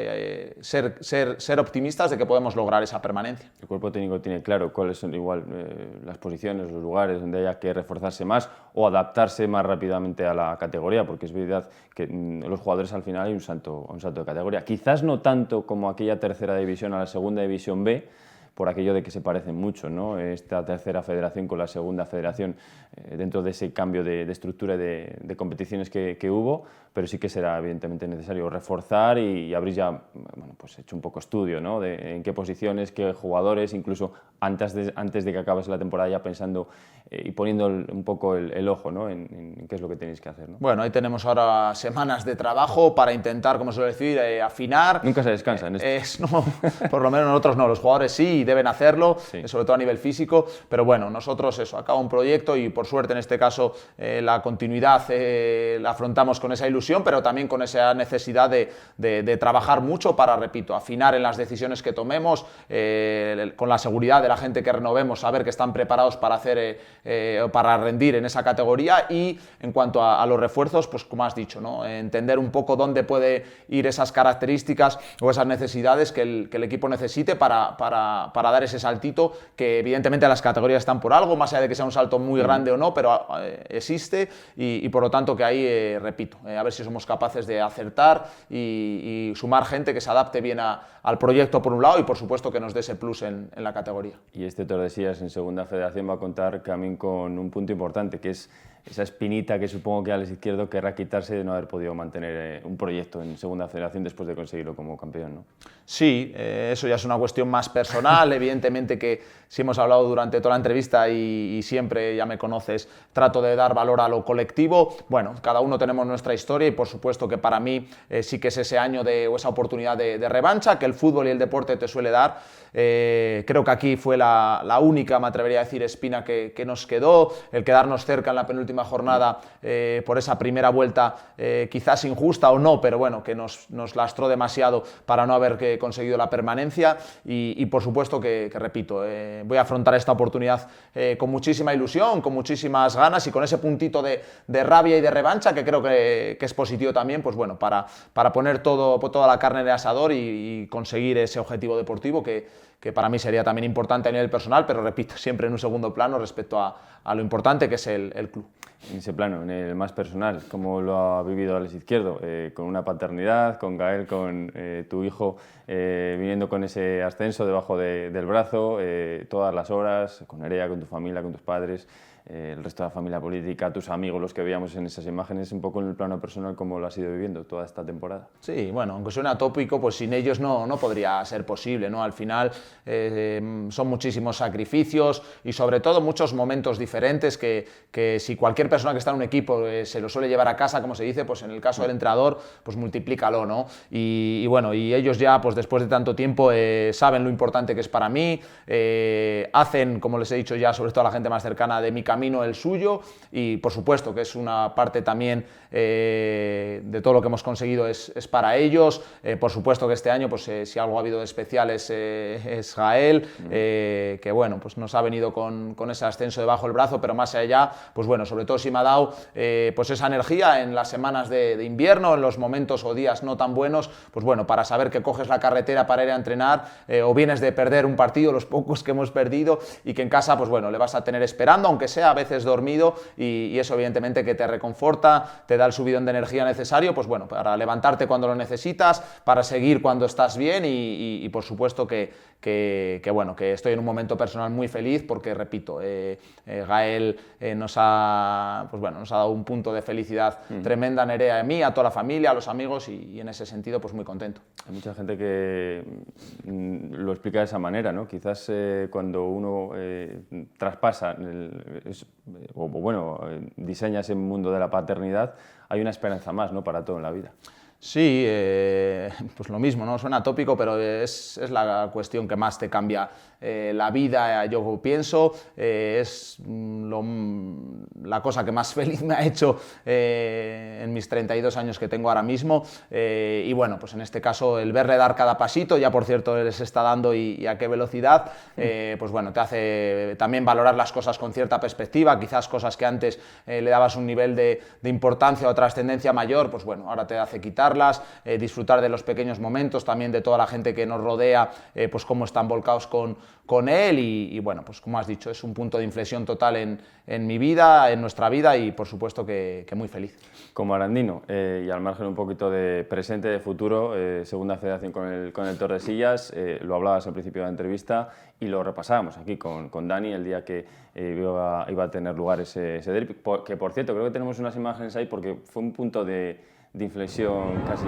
ser optimistas de que podemos lograr esa permanencia. El cuerpo técnico tiene claro cuáles son igual las posiciones, los lugares donde haya que reforzarse más o adaptarse más rápidamente a la categoría, porque es verdad que los jugadores al final hay un salto de categoría. Quizás no tanto como aquella tercera división a la segunda división B, por aquello de que se parecen mucho, ¿no? Esta tercera federación con la segunda federación dentro de ese cambio de estructura de competiciones que hubo, pero sí que será evidentemente necesario reforzar y habréis ya pues hecho un poco estudio, ¿no? De en qué posiciones, qué jugadores, incluso antes de que acabase la temporada ya pensando y poniendo un poco el ojo, ¿no? en qué es lo que tenéis que hacer, ¿no? Bueno, ahí tenemos ahora semanas de trabajo para intentar, como suele decir, afinar. Nunca se descansa en esto. No, por lo menos nosotros no, los jugadores sí deben hacerlo, sí. Sobre todo a nivel físico, pero bueno, nosotros eso, acaba un proyecto y por suerte en este caso la continuidad la afrontamos con esa ilusión, pero también con esa necesidad de trabajar mucho para, repito, afinar en las decisiones que tomemos, con la seguridad de la gente que renovemos, saber que están preparados para hacer para rendir en esa categoría, y en cuanto a los refuerzos, pues como has dicho, ¿no? Entender un poco dónde puede ir esas características o esas necesidades que el equipo necesite para dar ese saltito, que evidentemente las categorías están por algo, más allá de que sea un salto muy grande o no, pero existe y por lo tanto que ahí, repito, a ver si somos capaces de acertar y sumar gente que se adapte bien al proyecto por un lado y por supuesto que nos dé ese plus en la categoría. Y este Tordesillas en segunda federación va a contar también con un punto importante, que es esa espinita que supongo que Alex Izquierdo querrá quitarse de no haber podido mantener un proyecto en segunda federación después de conseguirlo como campeón, ¿no? Sí, eso ya es una cuestión más personal, evidentemente que si hemos hablado durante toda la entrevista y siempre, ya me conoces, trato de dar valor a lo colectivo. Bueno, cada uno tenemos nuestra historia y por supuesto que para mí sí que es ese año o esa oportunidad de revancha que el fútbol y el deporte te suele dar. Creo que aquí fue la única, me atrevería a decir, espina que nos quedó, el quedarnos cerca en la penúltima jornada por esa primera vuelta, quizás injusta o no, pero bueno, que nos lastró demasiado para no haber conseguido la permanencia y por supuesto que repito, voy a afrontar esta oportunidad con muchísima ilusión, con muchísimas ganas y con ese puntito de rabia y de revancha que creo que es positivo también, pues bueno, para poner toda la carne en el asador y conseguir ese objetivo deportivo que para mí sería también importante a nivel personal, pero repito, siempre en un segundo plano respecto a lo importante que es el club. En ese plano, en el más personal, ¿cómo lo ha vivido Alex Izquierdo? Con una paternidad, con Gael, con tu hijo, viniendo con ese ascenso debajo del brazo, todas las horas, con Nerea, con tu familia, con tus padres, el resto de la familia política, tus amigos, los que veíamos en esas imágenes, un poco en el plano personal, ¿cómo lo has ido viviendo toda esta temporada? Sí, bueno, aunque suene atópico, pues sin ellos no podría ser posible, ¿no? Al final son muchísimos sacrificios y sobre todo muchos momentos diferentes que si cualquier persona que está en un equipo se lo suele llevar a casa, como se dice, pues en el caso del entrenador, pues multiplícalo, ¿no? Y bueno, y ellos ya, pues después de tanto tiempo, saben lo importante que es para mí, hacen, como les he dicho ya, sobre todo a la gente más cercana de mi camino, el suyo, y por supuesto que es una parte también de todo lo que hemos conseguido es para ellos. Por supuesto que este año, pues si algo ha habido de especial es Gael, que bueno, pues nos ha venido con ese ascenso debajo del brazo, pero más allá, pues bueno, sobre todo si me ha dado pues esa energía en las semanas de invierno, en los momentos o días no tan buenos, pues bueno, para saber que coges la carretera para ir a entrenar o vienes de perder un partido, los pocos que hemos perdido, y que en casa, pues bueno, le vas a tener esperando, aunque sea a veces dormido, y eso evidentemente que te reconforta, te da el subidón de energía necesario, pues bueno, para levantarte cuando lo necesitas, para seguir cuando estás bien, y por supuesto bueno, que estoy en un momento personal muy feliz porque, repito, Gael nos ha dado un punto de felicidad tremenda a Nerea y a mí, a toda la familia, a los amigos, y en ese sentido pues muy contento. Hay mucha gente que lo explica de esa manera, ¿no? Quizás cuando uno traspasa diseña ese mundo de la paternidad, hay una esperanza más, ¿no?, para todo en la vida. Sí, pues lo mismo, ¿no? Suena tópico, pero es la cuestión que más te cambia la vida, yo pienso. Es la cosa que más feliz me ha hecho en mis 32 años que tengo ahora mismo. Y bueno, pues en este caso el verle dar cada pasito, ya por cierto les está dando y a qué velocidad, pues bueno, te hace también valorar las cosas con cierta perspectiva. Quizás cosas que antes le dabas un nivel de importancia o trascendencia mayor, pues bueno, ahora te hace quitarlas, disfrutar de los pequeños momentos, también de toda la gente que nos rodea, pues cómo están volcados con él, y bueno, pues como has dicho, es un punto de inflexión total en mi vida, en nuestra vida, y por supuesto que muy feliz. Como arandino, y al margen un poquito de presente, de futuro, segunda federación con el Tordesillas, lo hablabas al principio de la entrevista y lo repasábamos aquí con Dani el día que iba a tener lugar ese derbi, que por cierto creo que tenemos unas imágenes ahí porque fue un punto de inflexión casi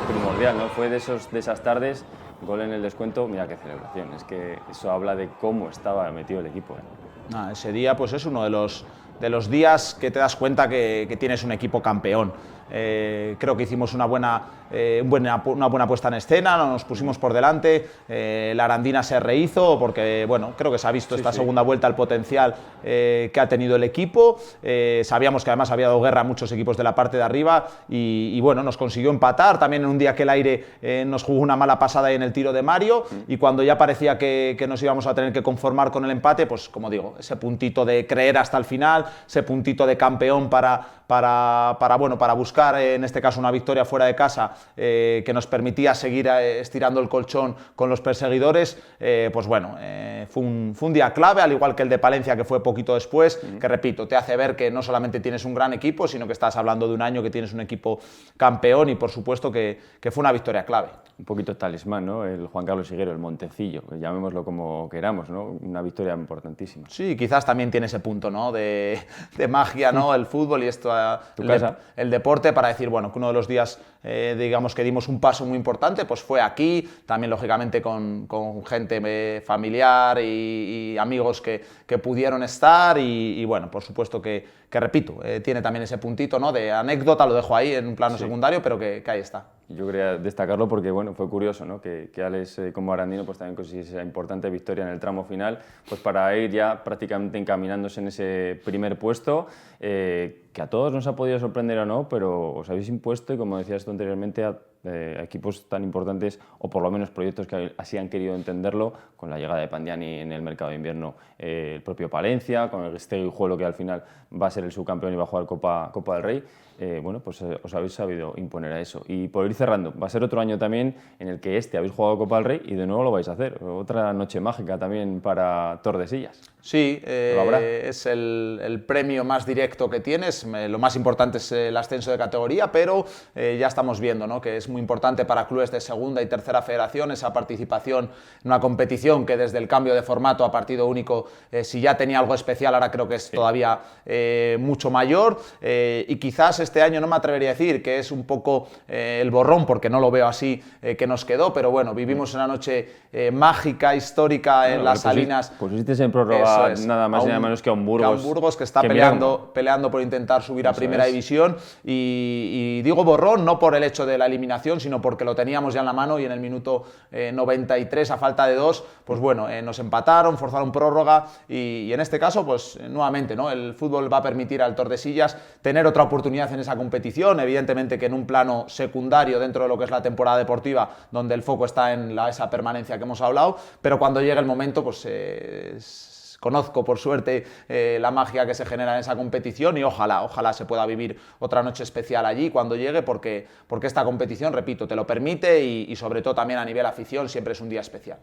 primordial, ¿no? Fue de esas tardes, gol en el descuento, mira qué celebración, es que eso habla de cómo estaba metido el equipo. Ese día pues es uno de los días que te das cuenta que tienes un equipo campeón. Creo que hicimos una buena puesta en escena, nos pusimos por delante, la Arandina se rehizo porque, bueno, creo que se ha visto segunda vuelta el potencial que ha tenido el equipo. Sabíamos que además había dado guerra a muchos equipos de la parte de arriba y bueno, nos consiguió empatar, también en un día que el aire nos jugó una mala pasada ahí en el tiro de Mario, y cuando ya parecía que nos íbamos a tener que conformar con el empate, pues como digo, ese puntito de creer hasta el final, ese puntito de campeón para buscar en este caso una victoria fuera de casa, que nos permitía seguir estirando el colchón con los perseguidores, pues bueno, fue un día clave, al igual que el de Palencia, que fue poquito después, que repito, te hace ver que no solamente tienes un gran equipo, sino que estás hablando de un año que tienes un equipo campeón, y por supuesto que fue una victoria clave. Un poquito talismán, ¿no? El Juan Carlos Higuero, el Montecillo, llamémoslo como queramos, ¿no? Una victoria importantísima. Sí, quizás también tiene ese punto, ¿no?, de magia, ¿no? El fútbol y esto, el deporte, para decir, bueno, que uno de los días, digamos que dimos un paso muy importante, pues fue aquí, también lógicamente con gente familiar y amigos que pudieron estar, y bueno, por supuesto que repito, tiene también ese puntito, ¿no?, de anécdota, lo dejo ahí en un plano secundario, pero que ahí está. Yo quería destacarlo porque bueno, fue curioso, ¿no?, que Alex como arandino pues también consiguiese esa importante victoria en el tramo final, pues para ir ya prácticamente encaminándose en ese primer puesto, que a todos nos ha podido sorprender o no, pero os habéis impuesto, y como decías tú anteriormente, a equipos tan importantes, o por lo menos proyectos que así han querido entenderlo, con la llegada de Pandiani en el mercado de invierno, el propio Palencia, con el Guijuelo, que al final va a ser el subcampeón y va a jugar Copa del Rey. Bueno, pues os habéis sabido imponer a eso. Y por ir cerrando, va a ser otro año también en el que habéis jugado Copa del Rey y de nuevo lo vais a hacer. Otra noche mágica también para Tordesillas. Sí, es el premio más directo que tienes. Lo más importante es el ascenso de categoría, pero ya estamos viendo, ¿no?, que es muy importante para clubes de segunda y tercera federación esa participación en una competición que desde el cambio de formato a partido único, si ya tenía algo especial, ahora creo que es todavía mucho mayor, y quizás este año no me atrevería a decir que es un poco el borrón, porque no lo veo así, que nos quedó, pero bueno, vivimos una noche mágica, histórica en las Salinas. Pusisteis en prórroga nada más y nada menos que a un Burgos. Que está peleando por intentar subir a primera división, y digo borrón no por el hecho de la eliminación, sino porque lo teníamos ya en la mano, y en el minuto 93, a falta de 2, pues bueno, nos empataron, forzaron prórroga, y en este caso, pues nuevamente, ¿no?, el fútbol va a permitir al Tordesillas tener otra oportunidad en esa competición, evidentemente que en un plano secundario dentro de lo que es la temporada deportiva, donde el foco está en esa permanencia que hemos hablado, pero cuando llegue el momento, pues conozco por suerte la magia que se genera en esa competición, y ojalá se pueda vivir otra noche especial allí cuando llegue, porque esta competición, repito, te lo permite, y sobre todo también a nivel afición siempre es un día especial.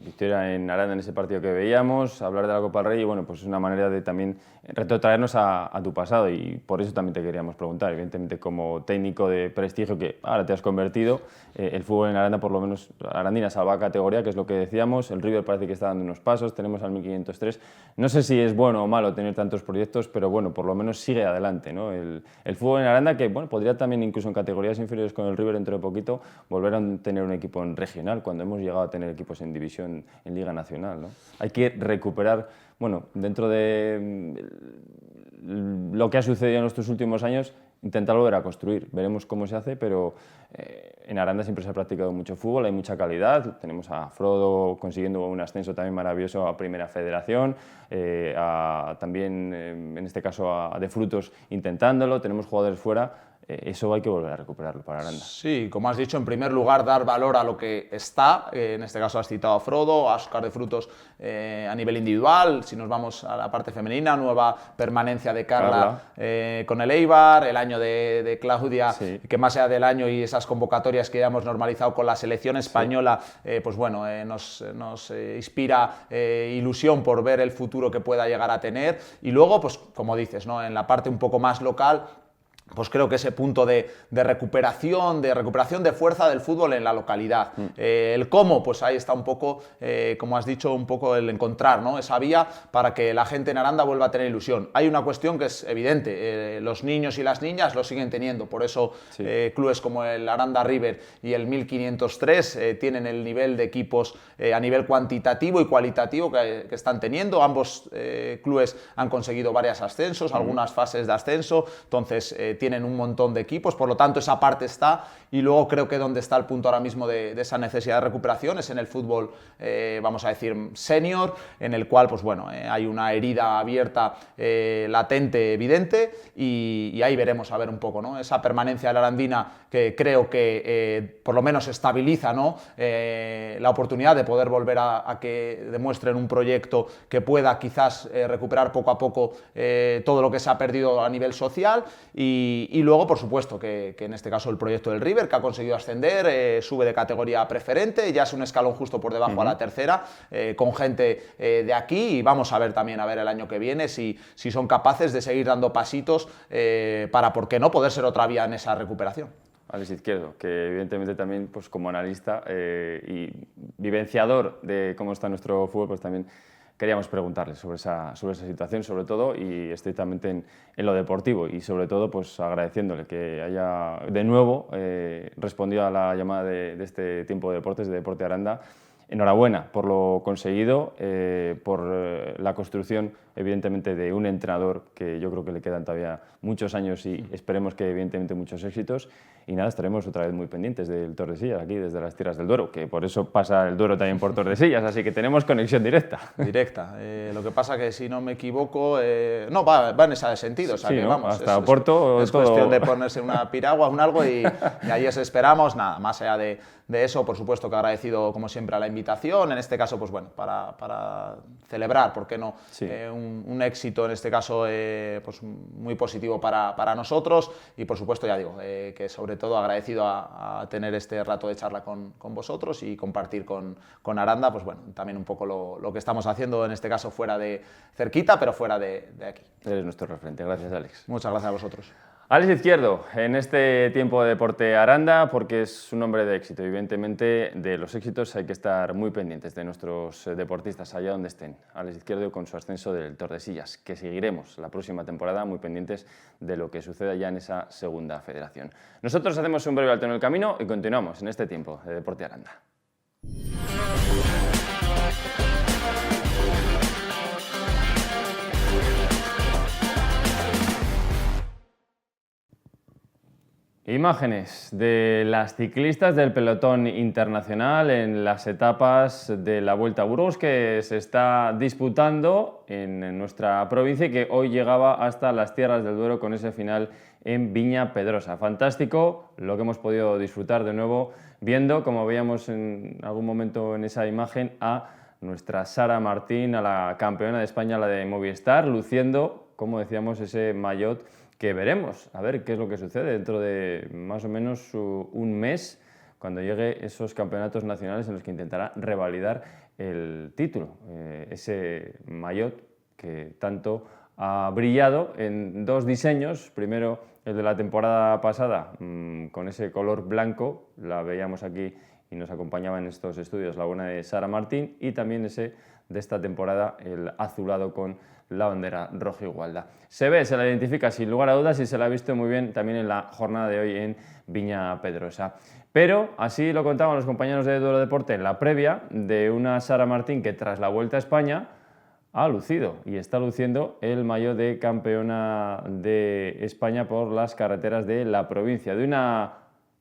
victoria en Aranda en ese partido que veíamos, hablar de la Copa del Rey y bueno, pues es una manera de también retrotraernos a tu pasado y por eso también te queríamos preguntar, evidentemente como técnico de prestigio que ahora te has convertido, el fútbol en Aranda por lo menos, Arandina salva categoría, que es lo que decíamos, el River parece que está dando unos pasos, tenemos al 1503, no sé si es bueno o malo tener tantos proyectos, pero bueno, por lo menos sigue adelante, ¿no? El fútbol en Aranda que bueno, podría también incluso en categorías inferiores con el River dentro de poquito volver a tener un equipo en regional cuando hemos llegado a tener equipos en división, en Liga Nacional, ¿no? Hay que recuperar, bueno, dentro de lo que ha sucedido en estos últimos años, intentar volver a construir. Veremos cómo se hace, pero en Aranda siempre se ha practicado mucho fútbol, hay mucha calidad. Tenemos a Frodo consiguiendo un ascenso también maravilloso a Primera Federación, también en este caso a De Frutos intentándolo, tenemos jugadores fuera. Eso hay que volver a recuperarlo para Aranda. Sí, como has dicho, en primer lugar dar valor a lo que está, en este caso has citado a Frodo, a Óscar de Frutos a nivel individual, si nos vamos a la parte femenina, nueva permanencia de Carla. Con el Eibar, el año de Claudia, sí, que más allá del año y esas convocatorias que ya hemos normalizado con la selección española, sí, pues bueno, nos inspira ilusión por ver el futuro que pueda llegar a tener y luego, pues como dices, ¿no? En la parte un poco más local, pues creo que ese punto de recuperación de fuerza del fútbol en la localidad. El cómo, pues ahí está un poco, como has dicho, un poco el encontrar, ¿no? Esa vía para que la gente en Aranda vuelva a tener ilusión. Hay una cuestión que es evidente, los niños y las niñas lo siguen teniendo, por eso sí, clubes como el Aranda River y el 1503 tienen el nivel de equipos a nivel cuantitativo y cualitativo que están teniendo. Ambos clubes han conseguido varios ascensos, algunas fases de ascenso, entonces tienen un montón de equipos, por lo tanto esa parte está, y luego creo que donde está el punto ahora mismo de esa necesidad de recuperación es en el fútbol, vamos a decir, senior, en el cual pues bueno, hay una herida abierta, latente, evidente, y ahí veremos a ver un poco, ¿no? Esa permanencia de la Arandina que creo que por lo menos estabiliza, ¿no? La oportunidad de poder volver a que demuestren un proyecto que pueda quizás recuperar poco a poco todo lo que se ha perdido a nivel social y luego, por supuesto, que en este caso el proyecto del River, que ha conseguido ascender, sube de categoría preferente, ya es un escalón justo por debajo a la tercera, con gente de aquí, y vamos a ver también el año que viene si son capaces de seguir dando pasitos para, ¿por qué no?, poder ser otra vía en esa recuperación. Alex Izquierdo, que evidentemente también pues, como analista y vivenciador de cómo está nuestro fútbol, pues también queríamos preguntarle sobre esa situación, sobre todo, y estrictamente en lo deportivo, y sobre todo pues agradeciéndole que haya de nuevo respondido a la llamada de este tiempo de deportes, de Deporte Aranda. Enhorabuena por lo conseguido, por la construcción, evidentemente, de un entrenador que yo creo que le quedan todavía muchos años y esperemos que, evidentemente, muchos éxitos. Y nada, estaremos otra vez muy pendientes del Tordesillas, aquí desde las Tierras del Duero, que por eso pasa el Duero también por Tordesillas, así que tenemos conexión directa. Directa. Lo que pasa que, si no me equivoco, no, va en ese sentido. O sea, sí, que, ¿no? vamos, hasta Oporto. Es todo... cuestión de ponerse una piragua, un algo, y ahí os esperamos. Nada, más allá de eso, por supuesto que agradecido, como siempre, a la invitación. En este caso, pues bueno, para celebrar, ¿por qué no? Sí. Un éxito, en este caso, pues muy positivo para nosotros, y por supuesto, ya digo, que sobre todo agradecido a tener este rato de charla con vosotros y compartir con Aranda, pues bueno, también un poco lo que estamos haciendo, en este caso fuera de cerquita, pero fuera de aquí. Eres nuestro referente. Gracias, Alex. Muchas gracias a vosotros. Alex Izquierdo, en este tiempo de Deporte Aranda, porque es un hombre de éxito. Evidentemente, de los éxitos hay que estar muy pendientes de nuestros deportistas, allá donde estén. Alex Izquierdo con su ascenso del Tordesillas, que seguiremos la próxima temporada muy pendientes de lo que suceda ya en esa segunda federación. Nosotros hacemos un breve alto en el camino y continuamos en este tiempo de Deporte Aranda. Imágenes de las ciclistas del pelotón internacional en las etapas de la Vuelta a Burgos que se está disputando en nuestra provincia y que hoy llegaba hasta las Tierras del Duero con ese final en Viña Pedrosa. Fantástico lo que hemos podido disfrutar de nuevo viendo, como veíamos en algún momento en esa imagen, a nuestra Sara Martín, a la campeona de España, la de Movistar, luciendo, como decíamos, ese maillot que veremos, a ver qué es lo que sucede dentro de más o menos un mes, cuando llegue esos campeonatos nacionales en los que intentará revalidar el título, ese maillot que tanto ha brillado en dos diseños. Primero el de la temporada pasada, con ese color blanco, la veíamos aquí y nos acompañaba en estos estudios la buena de Sara Martín, y también ese de esta temporada, el azulado con la bandera roja igualda. Se ve, se la identifica sin lugar a dudas y se la ha visto muy bien también en la jornada de hoy en Viña Pedrosa. Pero así lo contaban los compañeros de Duero Deporte en la previa de una Sara Martín que tras la Vuelta a España ha lucido y está luciendo el maillot de campeona de España por las carreteras de la provincia, de una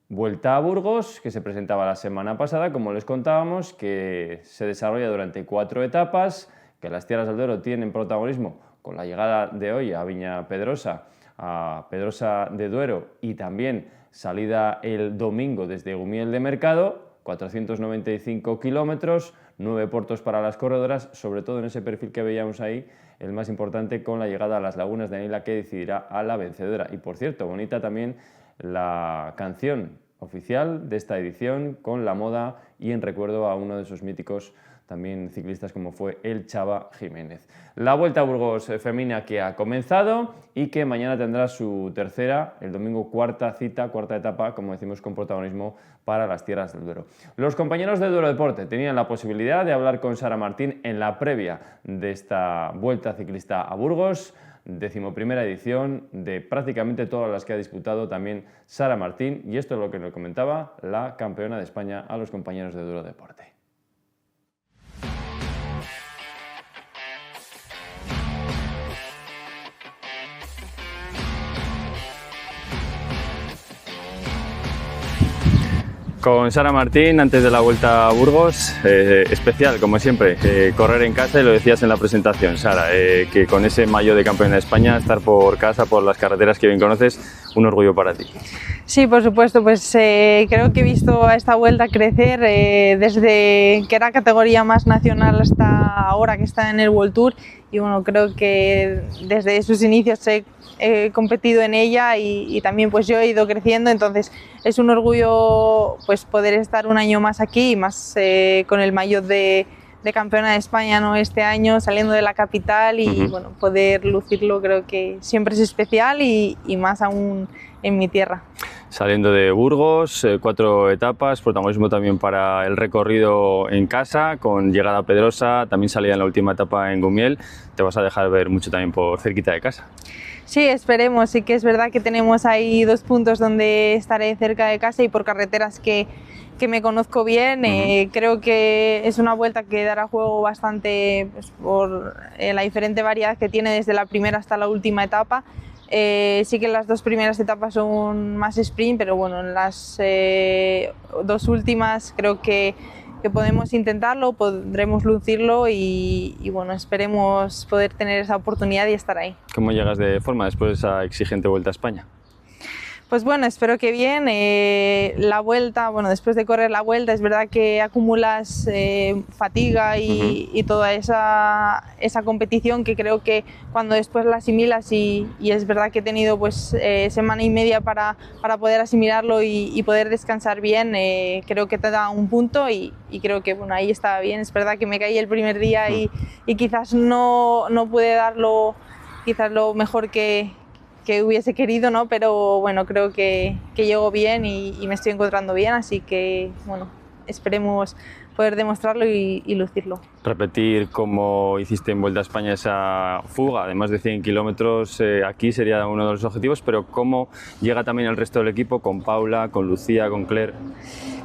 Vuelta a Burgos que se presentaba la semana pasada, como les contábamos, que se desarrolla durante 4 etapas, que las Tierras del Duero tienen protagonismo con la llegada de hoy a Viña Pedrosa, a Pedrosa de Duero, y también salida el domingo desde Gumiel de Mercado, 495 kilómetros, 9 puertos para las corredoras, sobre todo en ese perfil que veíamos ahí, el más importante, con la llegada a las lagunas de Anila, que decidirá a la vencedora. Y por cierto, bonita también la canción oficial de esta edición, con la moda y en recuerdo a uno de sus míticos también ciclistas como fue el Chava Jiménez. La Vuelta a Burgos femenina que ha comenzado y que mañana tendrá su tercera, el domingo cuarta cita, cuarta etapa, como decimos, con protagonismo para las Tierras del Duero. Los compañeros de Duero Deporte tenían la posibilidad de hablar con Sara Martín en la previa de esta Vuelta Ciclista a Burgos, 11ª edición, de prácticamente todas las que ha disputado también Sara Martín, y esto es lo que nos comentaba la campeona de España a los compañeros de Duero Deporte. Con Sara Martín, antes de la Vuelta a Burgos, especial, como siempre, correr en casa, y lo decías en la presentación, Sara, que con ese maillot de campeona de España, estar por casa, por las carreteras que bien conoces, un orgullo para ti. Sí, por supuesto, pues creo que he visto a esta Vuelta crecer desde que era categoría más nacional hasta ahora que está en el World Tour, y bueno, creo que desde sus inicios he competido en ella y también pues yo he ido creciendo, entonces es un orgullo pues poder estar un año más aquí, y más con el maillot de campeona de España, ¿no?, este año, saliendo de la capital, y bueno, poder lucirlo creo que siempre es especial, y más aún en mi tierra. Saliendo de Burgos, 4 etapas, protagonismo también para el recorrido en casa, con llegada a Pedrosa, también salida en la última etapa en Gumiel. Te vas a dejar ver mucho también por cerquita de casa. Sí, esperemos. Sí que es verdad que tenemos ahí 2 puntos donde estaré cerca de casa y por carreteras que me conozco bien. Creo que es una vuelta que dará juego bastante, pues, por la diferente variedad que tiene desde la primera hasta la última etapa. Sí que las 2 primeras etapas son más sprint, pero bueno, en las 2 últimas creo que podemos intentarlo, podremos lucirlo, y bueno, esperemos poder tener esa oportunidad y estar ahí. ¿Cómo llegas de forma después de esa exigente Vuelta a España? Pues bueno, espero que bien. La vuelta, bueno, después de correr la vuelta, es verdad que acumulas fatiga y toda esa competición, que creo que cuando después la asimilas, y es verdad que he tenido pues semana y media para poder asimilarlo y poder descansar bien, creo que te da un punto, y creo que bueno, ahí estaba bien. Es verdad que me caí el primer día y quizás no pude darlo quizás lo mejor que hubiese querido, ¿no? Pero bueno, creo que llego bien y me estoy encontrando bien, así que bueno, esperemos poder demostrarlo y lucirlo. Repetir como hiciste en Vuelta a España esa fuga de más de 100 kilómetros, aquí sería uno de los objetivos, pero ¿cómo llega también el resto del equipo, con Paula, con Lucía, con Claire?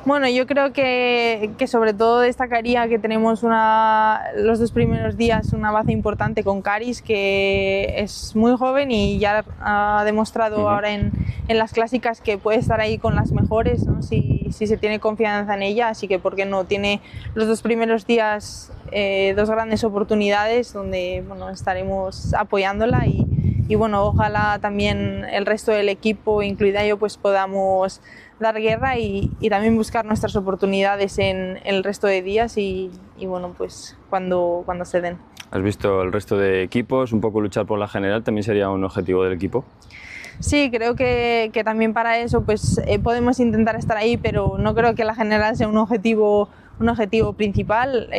Bueno, yo creo que sobre todo destacaría que tenemos los 2 primeros días una baza importante con Caris, que es muy joven y ya ha demostrado ahora en las clásicas que puede estar ahí con las mejores, ¿no? Si se tiene confianza en ella, así que por qué no. Tiene los 2 primeros días 2 grandes oportunidades donde bueno, estaremos apoyándola, y bueno, ojalá también el resto del equipo, incluida yo, pues podamos dar guerra y también buscar nuestras oportunidades en el resto de días, y bueno, pues cuando se den. ¿Has visto el resto de equipos? Un poco luchar por la general también sería un objetivo del equipo. Sí, creo que también para eso pues podemos intentar estar ahí, pero no creo que la general sea un objetivo principal,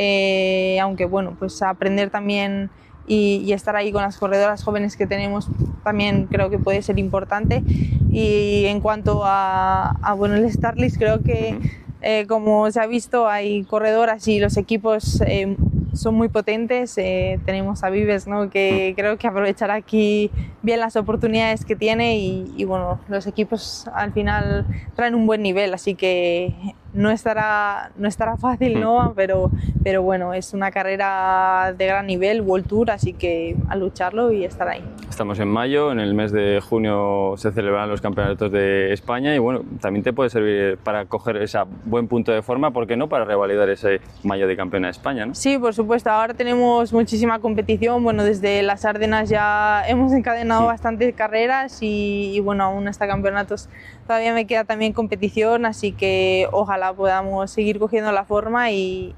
aunque bueno, pues aprender también y estar ahí con las corredoras jóvenes que tenemos también creo que puede ser importante. Y en cuanto a bueno, el Starlist, creo que como se ha visto hay corredoras y los equipos son muy potentes. Tenemos a Vives, ¿no?, que creo que aprovechará aquí bien las oportunidades que tiene y bueno, los equipos al final traen un buen nivel, así que no estará fácil, ¿no? Pero bueno, es una carrera de gran nivel, World Tour, así que a lucharlo y estar ahí. Estamos en mayo, en el mes de junio se celebran los campeonatos de España y bueno, también te puede servir para coger ese buen punto de forma, ¿por qué no?, para revalidar ese mayo de campeona de España, ¿no? Sí, por supuesto, ahora tenemos muchísima competición, bueno, desde las Ardenas ya hemos encadenado bastantes carreras y bueno, aún hasta campeonatos todavía me queda también competición, así que ojalá podamos seguir cogiendo la forma y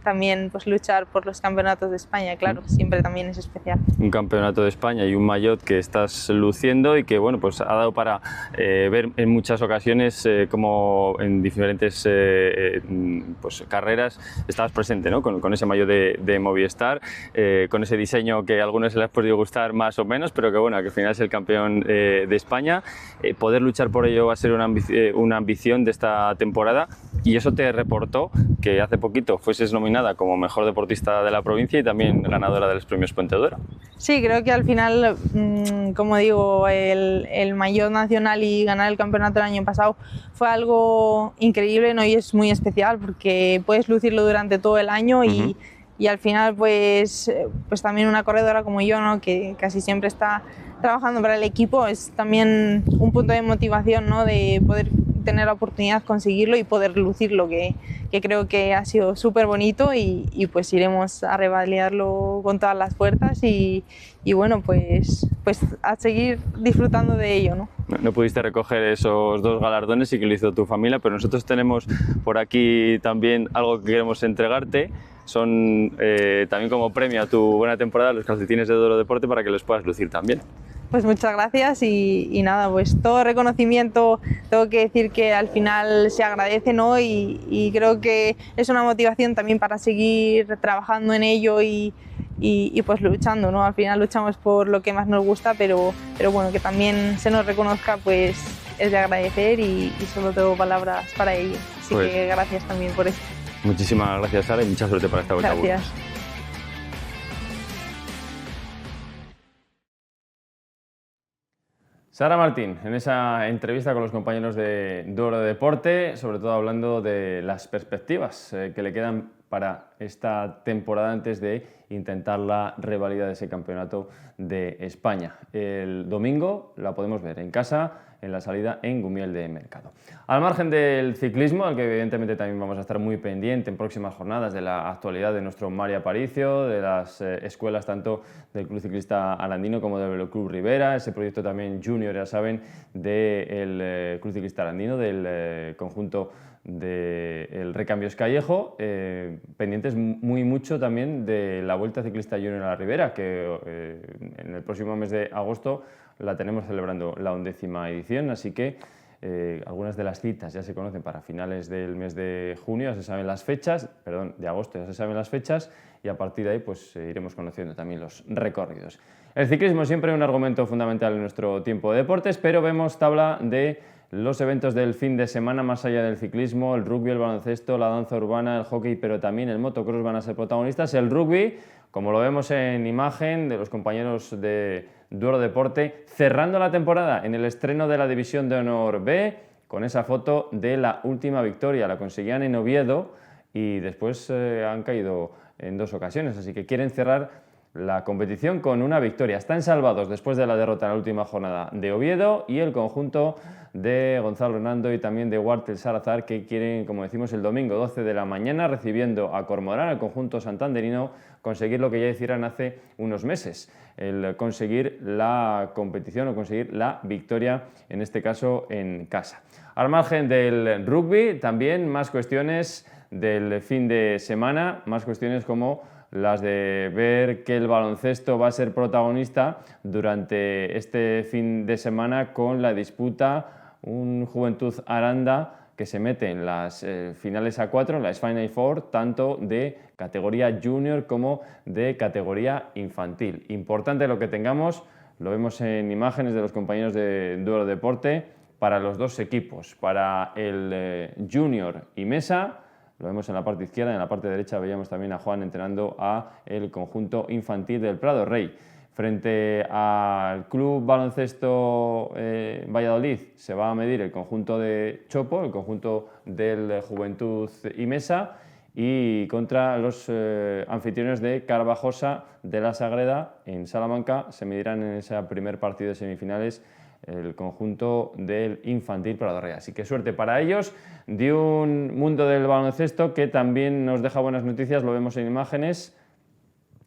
también pues luchar por los campeonatos de España, claro, siempre también es especial. Un campeonato de España y un maillot que estás luciendo y que bueno, pues ha dado para ver en muchas ocasiones como en diferentes pues, carreras estabas presente, ¿no?, con ese maillot de Movistar, con ese diseño que a algunos se les ha podido gustar más o menos, pero que bueno, que al final es el campeón de España. Poder luchar por ello va a ser una ambición de esta temporada y eso te reportó que hace poquito fueses nominada como mejor deportista de la provincia y también ganadora de los premios Puente Duero. Sí, creo que al final, como digo, el maillot nacional y ganar el campeonato el año pasado fue algo increíble, ¿no?, y es muy especial porque puedes lucirlo durante todo el año y al final pues también una corredora como yo, ¿no?, que casi siempre está trabajando para el equipo, es también un punto de motivación, ¿no?, de poder tener la oportunidad de conseguirlo y poder lucirlo, que creo que ha sido súper bonito y pues iremos a revalidarlo con todas las fuerzas y bueno, pues a seguir disfrutando de ello, ¿no? No pudiste recoger esos dos galardones y que lo hizo tu familia, pero nosotros tenemos por aquí también algo que queremos entregarte. Son también como premio a tu buena temporada los calcetines de Duero Deporte para que los puedas lucir también. Pues muchas gracias y nada, pues todo reconocimiento tengo que decir que al final se agradece, ¿no? Y creo que es una motivación también para seguir trabajando en ello y pues luchando, ¿no? Al final luchamos por lo que más nos gusta, pero bueno, que también se nos reconozca pues es de agradecer y solo tengo palabras para ello. Así pues, que gracias también por eso. Muchísimas gracias, Sara, y mucha suerte para esta vuelta. Gracias. Sara Martín, en esa entrevista con los compañeros de Duero Deporte, sobre todo hablando de las perspectivas que le quedan para esta temporada antes de intentar la revalida de ese campeonato de España. El domingo la podemos ver en casa, en la salida en Gumiel de Mercado. Al margen del ciclismo, al que evidentemente también vamos a estar muy pendiente en próximas jornadas de la actualidad de nuestro Mari Aparicio, de las escuelas tanto del Club Ciclista Arandino como del Club Rivera, ese proyecto también junior, ya saben, del Club Ciclista Arandino, del conjunto del Recambios Callejo, pendientes muy mucho también de la Vuelta Ciclista Junior a la Ribera, que en el próximo mes de agosto la tenemos celebrando la 11ª edición, así que algunas de las citas ya se conocen para finales del mes de junio, ya se saben las fechas, perdón, de agosto ya se saben las fechas y a partir de ahí pues iremos conociendo también los recorridos. El ciclismo siempre es un argumento fundamental en nuestro tiempo de deportes, pero vemos tabla de los eventos del fin de semana más allá del ciclismo. El rugby, el baloncesto, la danza urbana, el hockey, pero también el motocross van a ser protagonistas. El rugby, como lo vemos en imagen de los compañeros de Duero Deporte, cerrando la temporada en el estreno de la División de Honor B, con esa foto de la última victoria. La conseguían en Oviedo y después han caído en 2 ocasiones, así que quieren cerrar la competición con una victoria. Están salvados después de la derrota en la última jornada de Oviedo y el conjunto de Gonzalo Hernando y también de Huartel Salazar, que quieren, como decimos, el domingo 12 de la mañana, recibiendo a Cormorán, el conjunto santanderino, conseguir lo que ya hicieran hace unos meses, el conseguir la competición o conseguir la victoria, en este caso en casa. Al margen del rugby, también más cuestiones del fin de semana, más cuestiones como las de ver que el baloncesto va a ser protagonista durante este fin de semana con la disputa, un Juventud Aranda que se mete en las finales A4, en las Final Four, tanto de categoría junior como de categoría infantil. Importante lo que tengamos, lo vemos en imágenes de los compañeros de Duelo Deporte, para los dos equipos, para el junior y Mesa, lo vemos en la parte izquierda, en la parte derecha veíamos también a Juan entrenando a el conjunto infantil del Prado Rey. Frente al Club Baloncesto Valladolid se va a medir el conjunto de Chopo, el conjunto del Juventud y Mesa, y contra los anfitriones de Carvajosa de la Sagreda en Salamanca se medirán en ese primer partido de semifinales el conjunto del infantil Prado Rey. Así que suerte para ellos, de un mundo del baloncesto que también nos deja buenas noticias, lo vemos en imágenes.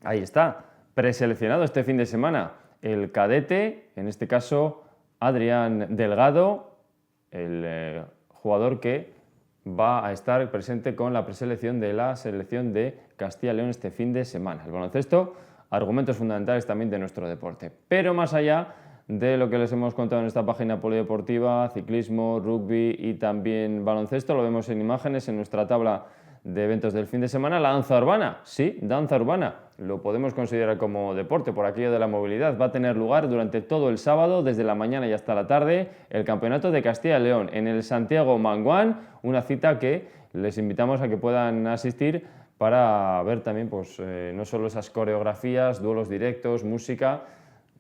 Ahí está, preseleccionado este fin de semana el cadete, en este caso Adrián Delgado, el jugador que va a estar presente con la preselección de la selección de Castilla y León este fin de semana. El baloncesto, argumentos fundamentales también de nuestro deporte. Pero más allá de lo que les hemos contado en esta página polideportiva, ciclismo, rugby y también baloncesto, lo vemos en imágenes en nuestra tabla de eventos del fin de semana. La danza urbana, sí, danza urbana, lo podemos considerar como deporte por aquello de la movilidad. Va a tener lugar durante todo el sábado, desde la mañana y hasta la tarde, el Campeonato de Castilla y León en el Santiago Manguán, una cita que les invitamos a que puedan asistir para ver también pues, no solo esas coreografías, duelos directos, música.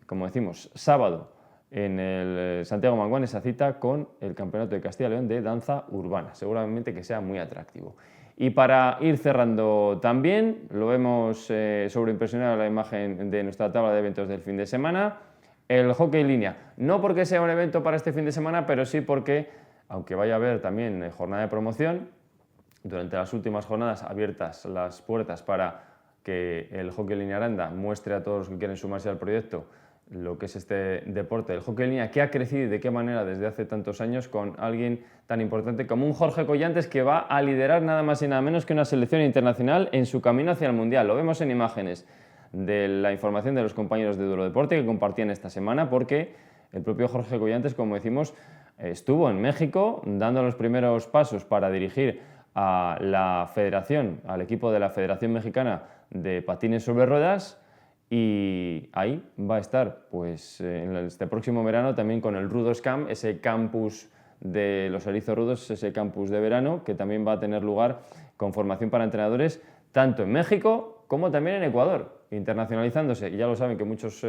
Como decimos, sábado en el Santiago Manguán, esa cita con el Campeonato de Castilla y León de danza urbana. Seguramente que sea muy atractivo. Y para ir cerrando también, lo vemos sobreimpresionado la imagen de nuestra tabla de eventos del fin de semana, el hockey en línea. No porque sea un evento para este fin de semana, pero sí porque, aunque vaya a haber también jornada de promoción, durante las últimas jornadas abiertas las puertas para que el hockey en línea Aranda muestre a todos los que quieren sumarse al proyecto lo que es este deporte, el hockey en línea, que ha crecido y de qué manera desde hace tantos años con alguien tan importante como un Jorge Collantes que va a liderar nada más y nada menos que una selección internacional en su camino hacia el Mundial. Lo vemos en imágenes de la información de los compañeros de Duelo Deporte que compartían esta semana, porque el propio Jorge Collantes, como decimos, estuvo en México dando los primeros pasos para dirigir a la federación, al equipo de la Federación Mexicana de Patines sobre Ruedas. Y ahí va a estar pues, en este próximo verano también con el Rudos Camp, ese campus de los Erizos Rudos, ese campus de verano que también va a tener lugar con formación para entrenadores tanto en México como también en Ecuador, internacionalizándose. Y ya lo saben que muchos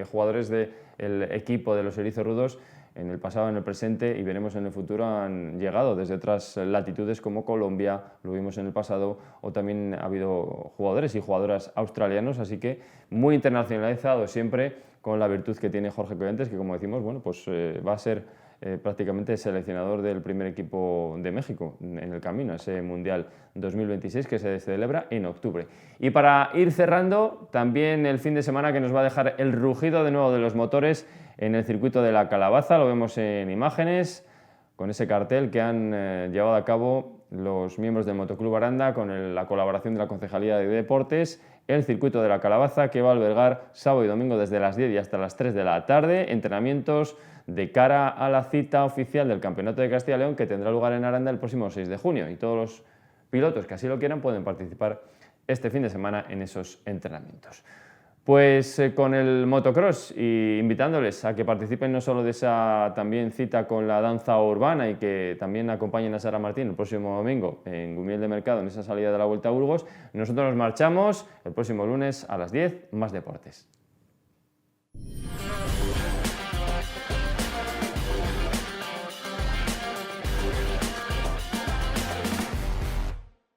jugadores del equipo de los Erizos Rudos en el pasado, en el presente y veremos en el futuro han llegado desde otras latitudes como Colombia, lo vimos en el pasado, o también ha habido jugadores y jugadoras australianos, así que muy internacionalizado siempre con la virtud que tiene Jorge Collantes, que como decimos, bueno, pues va a ser prácticamente seleccionador del primer equipo de México en el camino, ese Mundial 2026 que se celebra en octubre. Y para ir cerrando, también el fin de semana que nos va a dejar el rugido de nuevo de los motores en el circuito de la Calabaza, lo vemos en imágenes, con ese cartel que han llevado a cabo los miembros del Motoclub Aranda con la colaboración de la Concejalía de Deportes, el circuito de la Calabaza que va a albergar sábado y domingo desde las 10 y hasta las 3 de la tarde, entrenamientos de cara a la cita oficial del Campeonato de Castilla y León que tendrá lugar en Aranda el próximo 6 de junio y todos los pilotos que así lo quieran pueden participar este fin de semana en esos entrenamientos. Pues con el motocross y invitándoles a que participen no solo de esa también cita con la danza urbana y que también acompañen a Sara Martín el próximo domingo en Gumiel de Mercado en esa salida de la Vuelta a Burgos, nosotros nos marchamos el próximo lunes a las 10, más deportes.